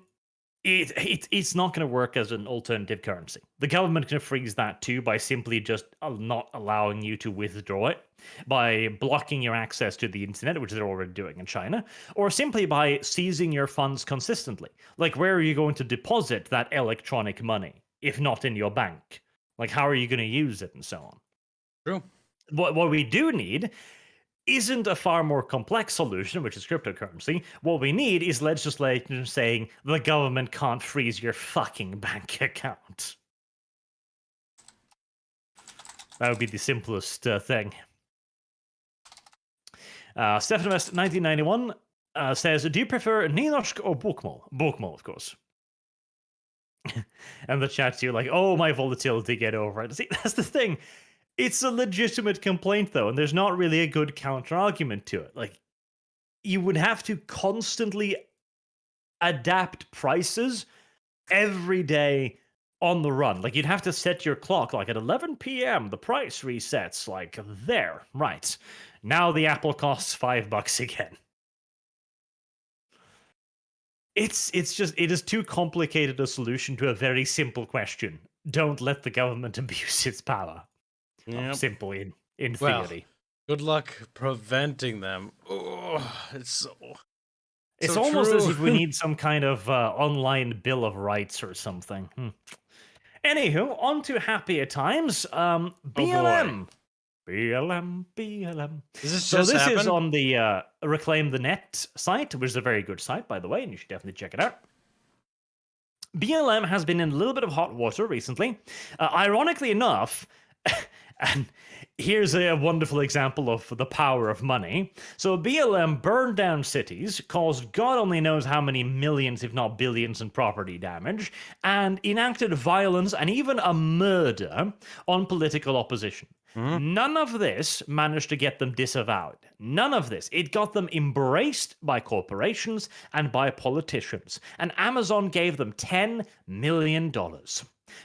it's not going to work as an alternative currency. The government can freeze that too by simply just not allowing you to withdraw it, by blocking your access to the internet, which they're already doing in China, or simply by seizing your funds consistently. Like, where are you going to deposit that electronic money if not in your bank? Like, how are you going to use it and so on? True. What we do need isn't a far more complex solution, which is cryptocurrency. What we need is legislation saying the government can't freeze your fucking bank account. That would be the simplest thing. Stefan West 1991 says, do you prefer Nynorsk or Bokmål? Bokmål, of course. And the chat's here like, oh, my volatility, get over it. See, that's the thing. It's a legitimate complaint, though, and there's not really a good counter argument to it. Like, you would have to constantly adapt prices every day on the run. Like, you'd have to set your clock, like, at 11 p.m., the price resets, like, there, right. Now the apple costs $5 again. It's just, it is too complicated a solution to a very simple question. Don't let the government abuse its power. Yep. Simple in Well, theory. good luck preventing them. Oh, it's It's so almost as true. if we need some kind of online Bill of Rights or something. Anywho, on to happier times. BLM. BLM. Does this So just this is happen? on the Reclaim the Net site, which is a very good site, by the way, and you should definitely check it out. BLM has been in a little bit of hot water recently. Ironically enough, and here's a wonderful example of the power of money. So BLM burned down cities, caused God only knows how many millions, if not billions, in property damage, and enacted violence and even a murder on political opposition. None of this managed to get them disavowed. None of this. It got them embraced by corporations and by politicians. And Amazon gave them $10 million.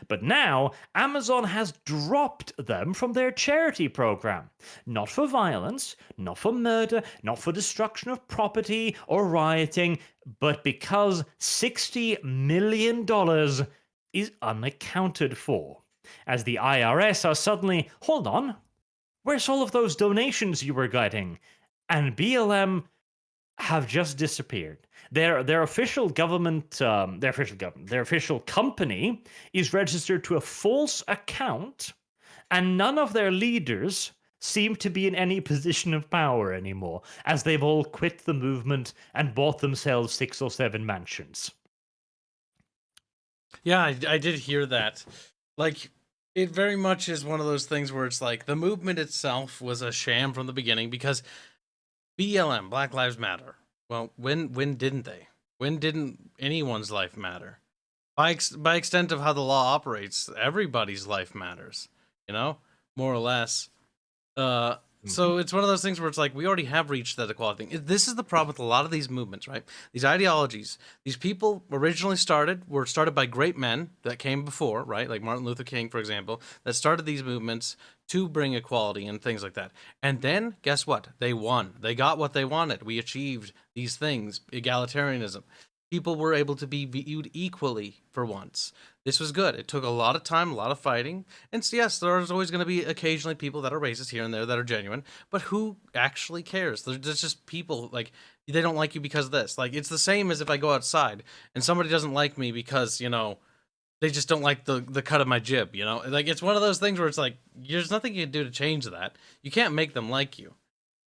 But now, Amazon has dropped them from their charity program. Not for violence, not for murder, not for destruction of property or rioting, but because $60 million is unaccounted for. As the IRS are suddenly, hold on, where's all of those donations you were getting? And BLM have just disappeared. Their official government, their official company is registered to a false account, and none of their leaders seem to be in any position of power anymore, as they've all quit the movement and bought themselves 6 or 7 mansions. Yeah, I did hear that. Like, it very much is one of those things where it's like the movement itself was a sham from the beginning because BLM, Black Lives Matter. Well, when didn't they? When didn't anyone's life matter? By extent of how the law operates, everybody's life matters. You know, more or less. So it's one of those things where it's like we already have reached that equality thing. This is the problem with a lot of these movements, right? These ideologies. These people originally were started by great men that came before, right? Like Martin Luther King, for example, that started these movements to bring equality and things like that. And then guess what? They won. They got what they wanted. We achieved these things, egalitarianism. People were able to be viewed equally for once. This was good. It took a lot of time, a lot of fighting. And so, yes, there's always going to be occasionally people that are racist here and there that are genuine. But who actually cares? There's just people, like, they don't like you because of this. Like, it's the same as if I go outside and somebody doesn't like me because, you know, they just don't like the cut of my jib, you know? Like, it's one of those things where it's like, there's nothing you can do to change that. You can't make them like you.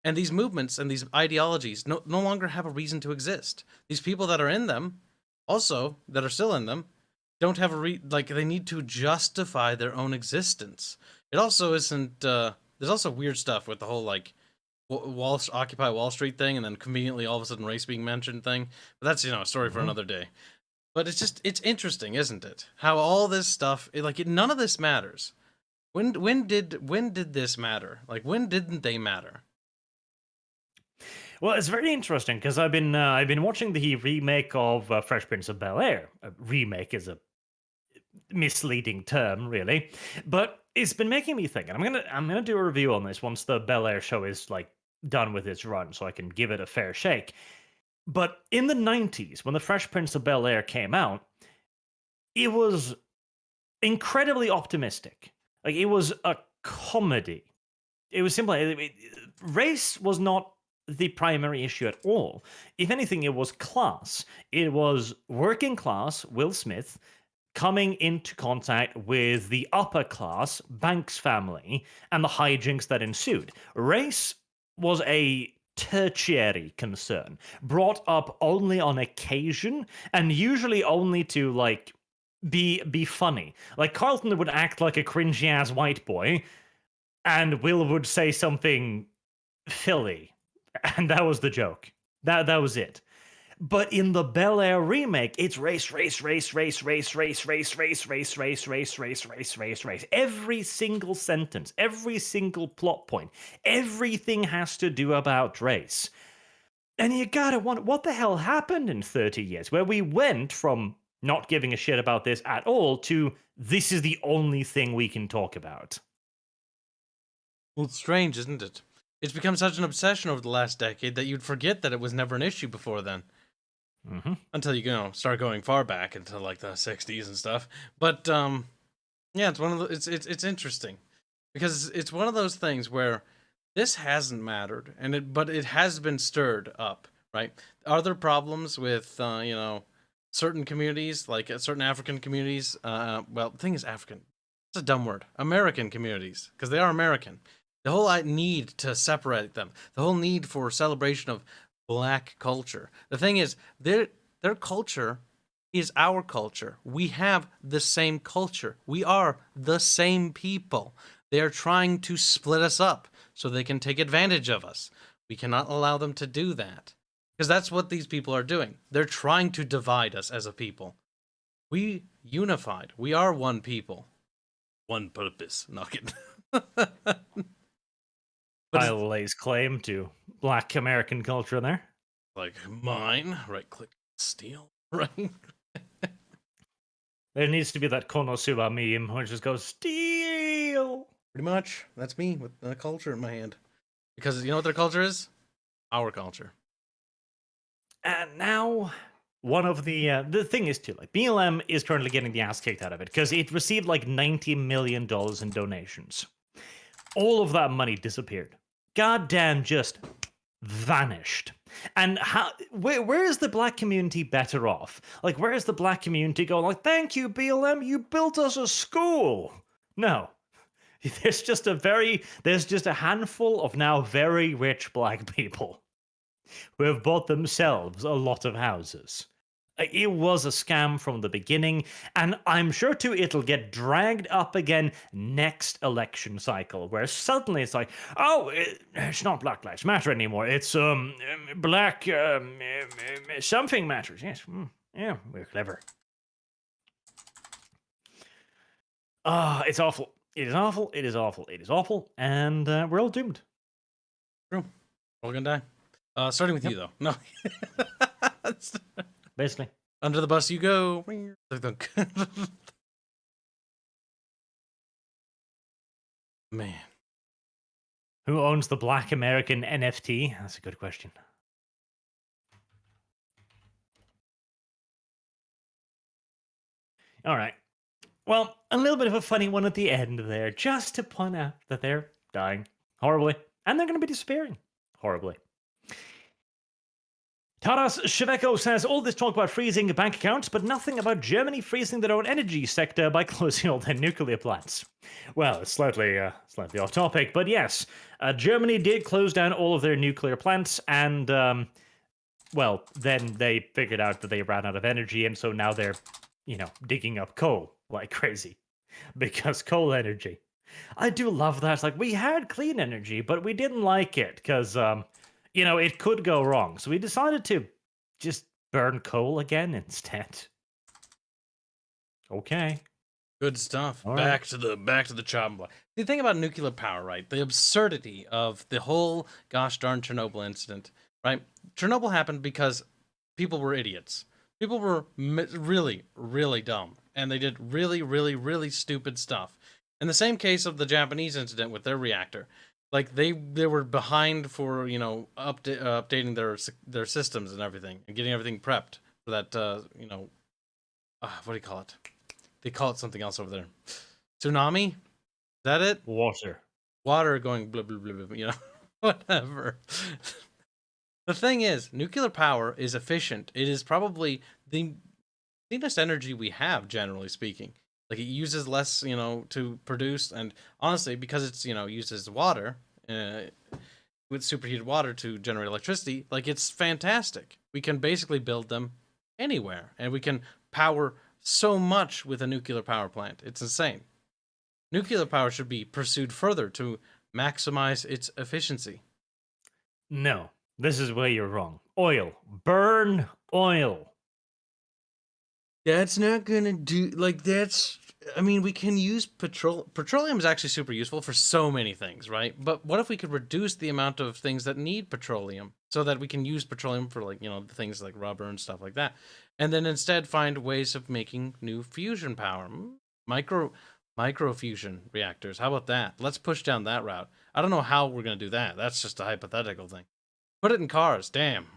And these movements and these ideologies no longer have a reason to exist. These people that are in them, also, that are still in them, don't have they need to justify their own existence. It also isn't, there's also weird stuff with the whole, like, Occupy Wall Street thing, and then conveniently all of a sudden race being mentioned thing. But that's, you know, a story for another day. But it's just, it's interesting, isn't it? How all this stuff, none of this matters. When did this matter? Like, when didn't they matter? Well, it's very interesting because I've been watching the remake of Fresh Prince of Bel-Air. Remake is a misleading term, really, but it's been making me think, and I'm gonna do a review on this once the Bel-Air show is like done with its run, so I can give it a fair shake. But in the 90s, when the Fresh Prince of Bel-Air came out, it was incredibly optimistic. Like, it was a comedy. It was simply race was not the primary issue at all. If anything, it was class. It was working class Will Smith coming into contact with the upper class Banks family and the hijinks that ensued. Race was a tertiary concern, brought up only on occasion and usually only to like be funny. Like, Carlton would act like a cringy ass white boy and Will would say something Philly. And that was the joke. That was it. But in the Bel-Air remake, it's race, race, race, race, race, race, race, race, race, race, race, race, race, race, race. Every single sentence, every single plot point, everything has to do about race. And you gotta wonder, what the hell happened in 30 years, where we went from not giving a shit about this at all to this is the only thing we can talk about. Well, it's strange, isn't it? It's become such an obsession over the last decade that you'd forget that it was never an issue before then. Mm-hmm. Until you start going far back into like the 60s and stuff. But yeah, it's one of the, it's interesting because it's one of those things where this hasn't mattered but it has been stirred up, right? Are there problems with certain communities, like certain African communities? Well, the thing is African. It's a dumb word. American communities, because they are American. The whole need to separate them, the whole need for celebration of Black culture. The thing is, their culture is our culture. We have the same culture. We are the same people. They are trying to split us up so they can take advantage of us. We cannot allow them to do that. Because that's what these people are doing. They're trying to divide us as a people. We unified. We are one people. One purpose. Not kidding. I'll lays claim to Black American culture there. Like mine. Right click. Steal. Right? There needs to be that Konosuba meme which just goes, steal! Pretty much. That's me with the culture in my hand. Because you know what their culture is? Our culture. And now, one of the thing is too, like, BLM is currently getting the ass kicked out of it because it received like $90 million in donations. All of that money disappeared. Goddamn, just vanished. And where is the Black community better off? Like, where is the Black community going like, thank you, BLM, you built us a school? No. There's just a handful of now very rich Black people who have bought themselves a lot of houses. It was a scam from the beginning, and I'm sure too it'll get dragged up again next election cycle, where suddenly it's like, oh, it's not Black Lives Matter anymore. It's Black something matters. Yes, yeah, we're clever. It's awful. It is awful. It is awful. It is awful, and we're all doomed. True. We're gonna die. Starting with you though. No. Basically. Under the bus you go. Man. Who owns the Black American NFT? That's a good question. All right. Well, a little bit of a funny one at the end there, just to point out that they're dying horribly, and they're going to be disappearing horribly. Taras Sheveko says, all this talk about freezing bank accounts, but nothing about Germany freezing their own energy sector by closing all their nuclear plants. Well, it's slightly off topic, but yes, Germany did close down all of their nuclear plants, and, well, then they figured out that they ran out of energy, and so now they're, digging up coal like crazy. Because coal energy. I do love that. It's like, we had clean energy, but we didn't like it, because, it could go wrong. So we decided to just burn coal again instead. Okay. Good stuff. All back to the chopping block. The thing about nuclear power, right? The absurdity of the whole gosh darn Chernobyl incident, right? Chernobyl happened because people were idiots. People were really, really dumb, and they did really, really, really stupid stuff. In the same case of the Japanese incident with their reactor. Like they were behind for updating their systems and everything and getting everything prepped for that what do you call it? They call it something else over there. Tsunami? Is that it? Water going blah blah blah blah. Whatever. The thing is, nuclear power is efficient. It is probably the cleanest energy we have, generally speaking. Like, it uses less, to produce, and honestly, because it's, uses water, with superheated water to generate electricity, like, it's fantastic. We can basically build them anywhere, and we can power so much with a nuclear power plant. It's insane. Nuclear power should be pursued further to maximize its efficiency. No, this is where you're wrong. oil. Burn oil. That's not gonna do, like, that's, I mean, we can use petroleum is actually super useful for so many things, right? But what if we could reduce the amount of things that need petroleum so that we can use petroleum for, like, things like rubber and stuff like that, and then instead find ways of making new fusion power, microfusion reactors. How about that? Let's push down that route. I don't know how we're gonna do that. That's just a hypothetical thing. Put it in cars. Damn.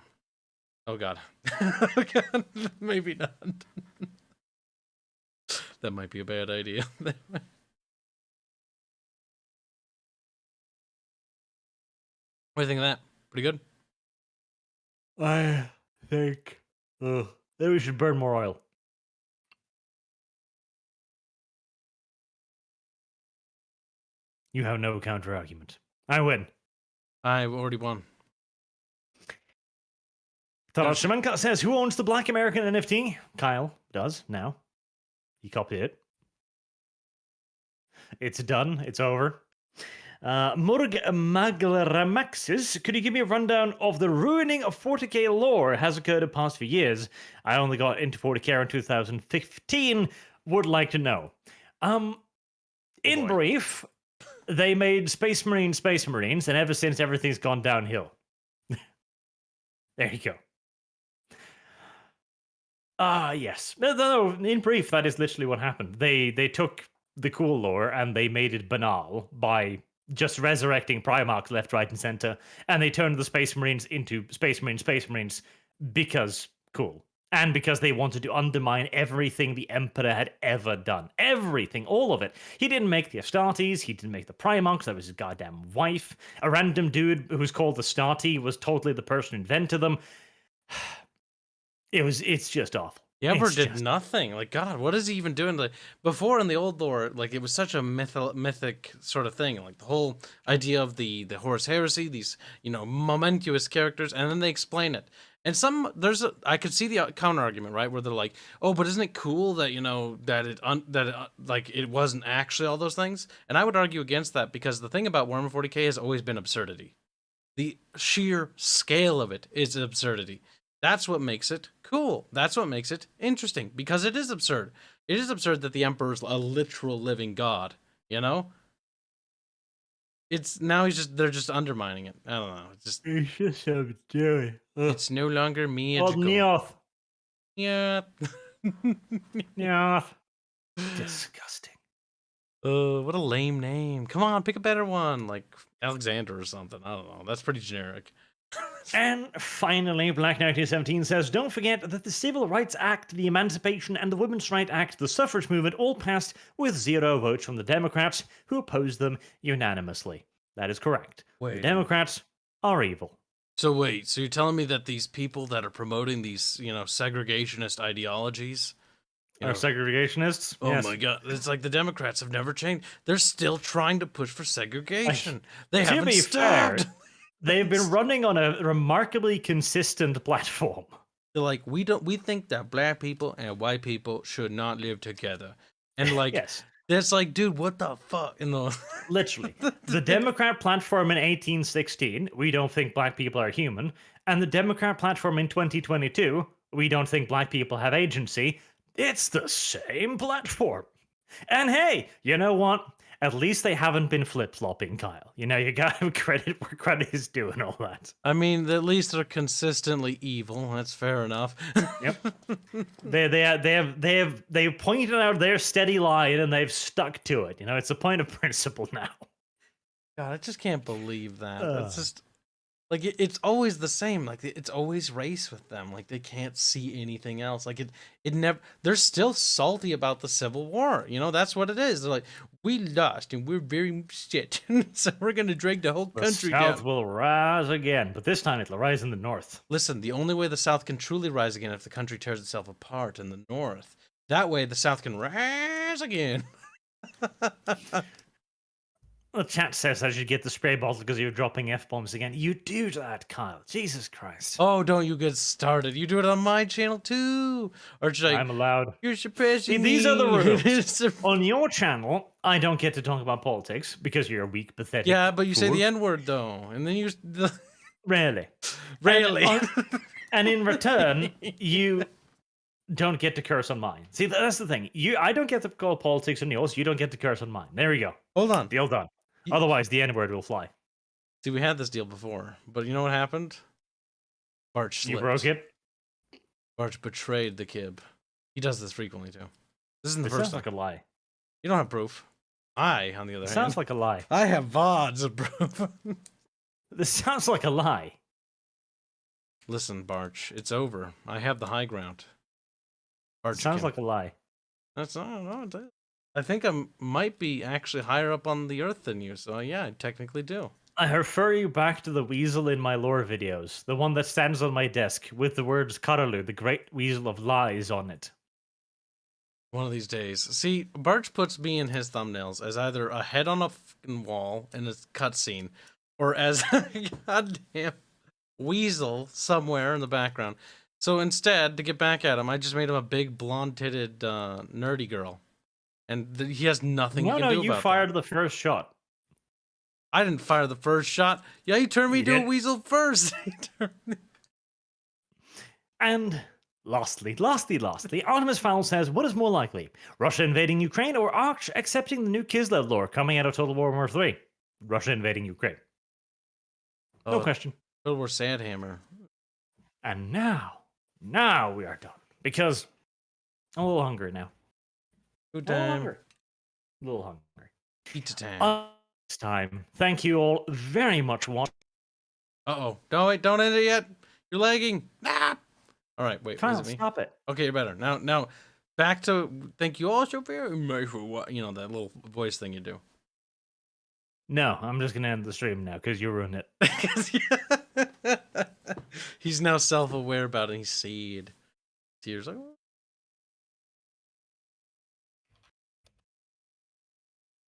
Oh god. Oh god. Maybe not. That might be a bad idea. What do you think of that? Pretty good? I think that we should burn more oil. You have no counter argument. I win. I've already won. Tarashemenka says, who owns the Black American NFT? Kyle does now. He copied it. It's done. It's over. Murg Maglaramaxis, could you give me a rundown of the ruining of 40k lore has occurred the past few years? I only got into 40k in 2015. Would like to know. In brief, they made Space Marines, and ever since everything's gone downhill. There you go. Yes. No, in brief, that is literally what happened. They took the cool lore and they made it banal by just resurrecting Primarchs left, right, and center, and they turned the Space Marines into Space Marines because cool. And because they wanted to undermine everything the Emperor had ever done. Everything, all of it. He didn't make the Astartes, he didn't make the Primarchs, that was his goddamn wife. A random dude who's called the Astarte was totally the person who invented them. It's just awful. The Emperor did nothing. Like, God, what is he even doing? Like, before in the old lore, like, it was such a mythic sort of thing. Like, the whole idea of the Horus Heresy, these, momentous characters, and then they explain it. And I could see the counter argument, right, where they're like, "Oh, but isn't it cool that it wasn't actually all those things?" And I would argue against that because the thing about Warhammer 40k has always been absurdity. The sheer scale of it is absurdity. That's what makes it cool. That's what makes it interesting because it is absurd. It is absurd that the Emperor's a literal living god. They're just undermining it. I don't know. It's just it's no longer magical. Yeah. Yeah. Disgusting. What a lame name. Come on, pick a better one, like Alexander or something. I don't know. That's pretty generic. And finally, Black 1917 says, don't forget that the Civil Rights Act, the Emancipation and the Women's Rights Act, the suffrage movement all passed with 0 votes from the Democrats, who opposed them unanimously. That is correct. Wait. The Democrats are evil. So you're telling me that these people that are promoting these, segregationist ideologies are segregationists? Oh yes. My God. It's like the Democrats have never changed. They're still trying to push for segregation. They haven't stopped. They've been running on a remarkably consistent platform. They're like, we think that black people and white people should not live together. And like, yes. That's like, dude, what the fuck? Literally. The Democrat platform in 1816, we don't think black people are human. And the Democrat platform in 2022, we don't think black people have agency. It's the same platform. And hey, you know what? At least they haven't been flip-flopping, Kyle. You gotta credit where credit is due and all that. I mean, at least they're consistently evil. That's fair enough. Yep. They've pointed out their steady line and they've stuck to it. It's a point of principle now. God, I just can't believe that. That's just like it's always the same. Like it's always race with them. Like they can't see anything else. Like it never. They're still salty about the Civil War. That's what it is. They're like, we lost and we're very shit, so we're gonna drag the whole country down. The South will rise again, but this time it'll rise in the North. Listen, the only way the South can truly rise again is if the country tears itself apart in the North. That way, the South can rise again. The chat says I should get the spray bottle because you're dropping F-bombs again. You do that, Kyle. Jesus Christ. Oh, don't you get started. You do it on my channel, too. Or should I'm allowed. You're suppressing These are the rules. On your channel, I don't get to talk about politics because you're a weak, pathetic Yeah, but you say fool. the N-word, though. And then you... Really? Really? And in return, you don't get to curse on mine. See, that's the thing. I don't get to call politics on yours. You don't get to curse on mine. There we go. Hold on. Deal done. Otherwise, the N-word will fly. See, we had this deal before, but you know what happened? Barch slipped. You broke it? Barch betrayed the kib. He does this frequently, too. This isn't the first Sounds time. like a lie. You don't have proof. I, on the other hand... Sounds like a lie. I have VODs of proof. This sounds like a lie. Listen, Barch, it's over. I have the high ground. Barch Sounds like a lie. That's not. I think I might be actually higher up on the earth than you, so yeah, I technically do. I refer you back to the weasel in my lore videos, the one that stands on my desk with the words Karalu, the great weasel of lies, on it. One of these days. See, Barch puts me in his thumbnails as either a head on a fucking wall in a cutscene, or as a goddamn weasel somewhere in the background. So instead, to get back at him, I just made him a big blonde-titted nerdy girl. And he has nothing he can do about it. No, you fired the first shot. I didn't fire the first shot. Yeah, you turned me into a weasel first. And lastly, Artemis Fowl says, what is more likely? Russia invading Ukraine or Arch accepting the new Kislev lore coming out of Total War Warhammer 3? Russia invading Ukraine. No question. Total War Sandhammer. And now we are done. Because I'm a little hungry now. Food time. A little hungry. Pizza time. It's time. Thank you all very much. Uh-oh. Don't end it yet. You're lagging. Ah! All right, wait. Kyle, is it me? stop it. Okay, you're better. Now, back to thank you all so very much for what, you know, that little voice thing you do. No, I'm just going to end the stream now because you ruined it. He's now self-aware about it. He's seed. Tears like,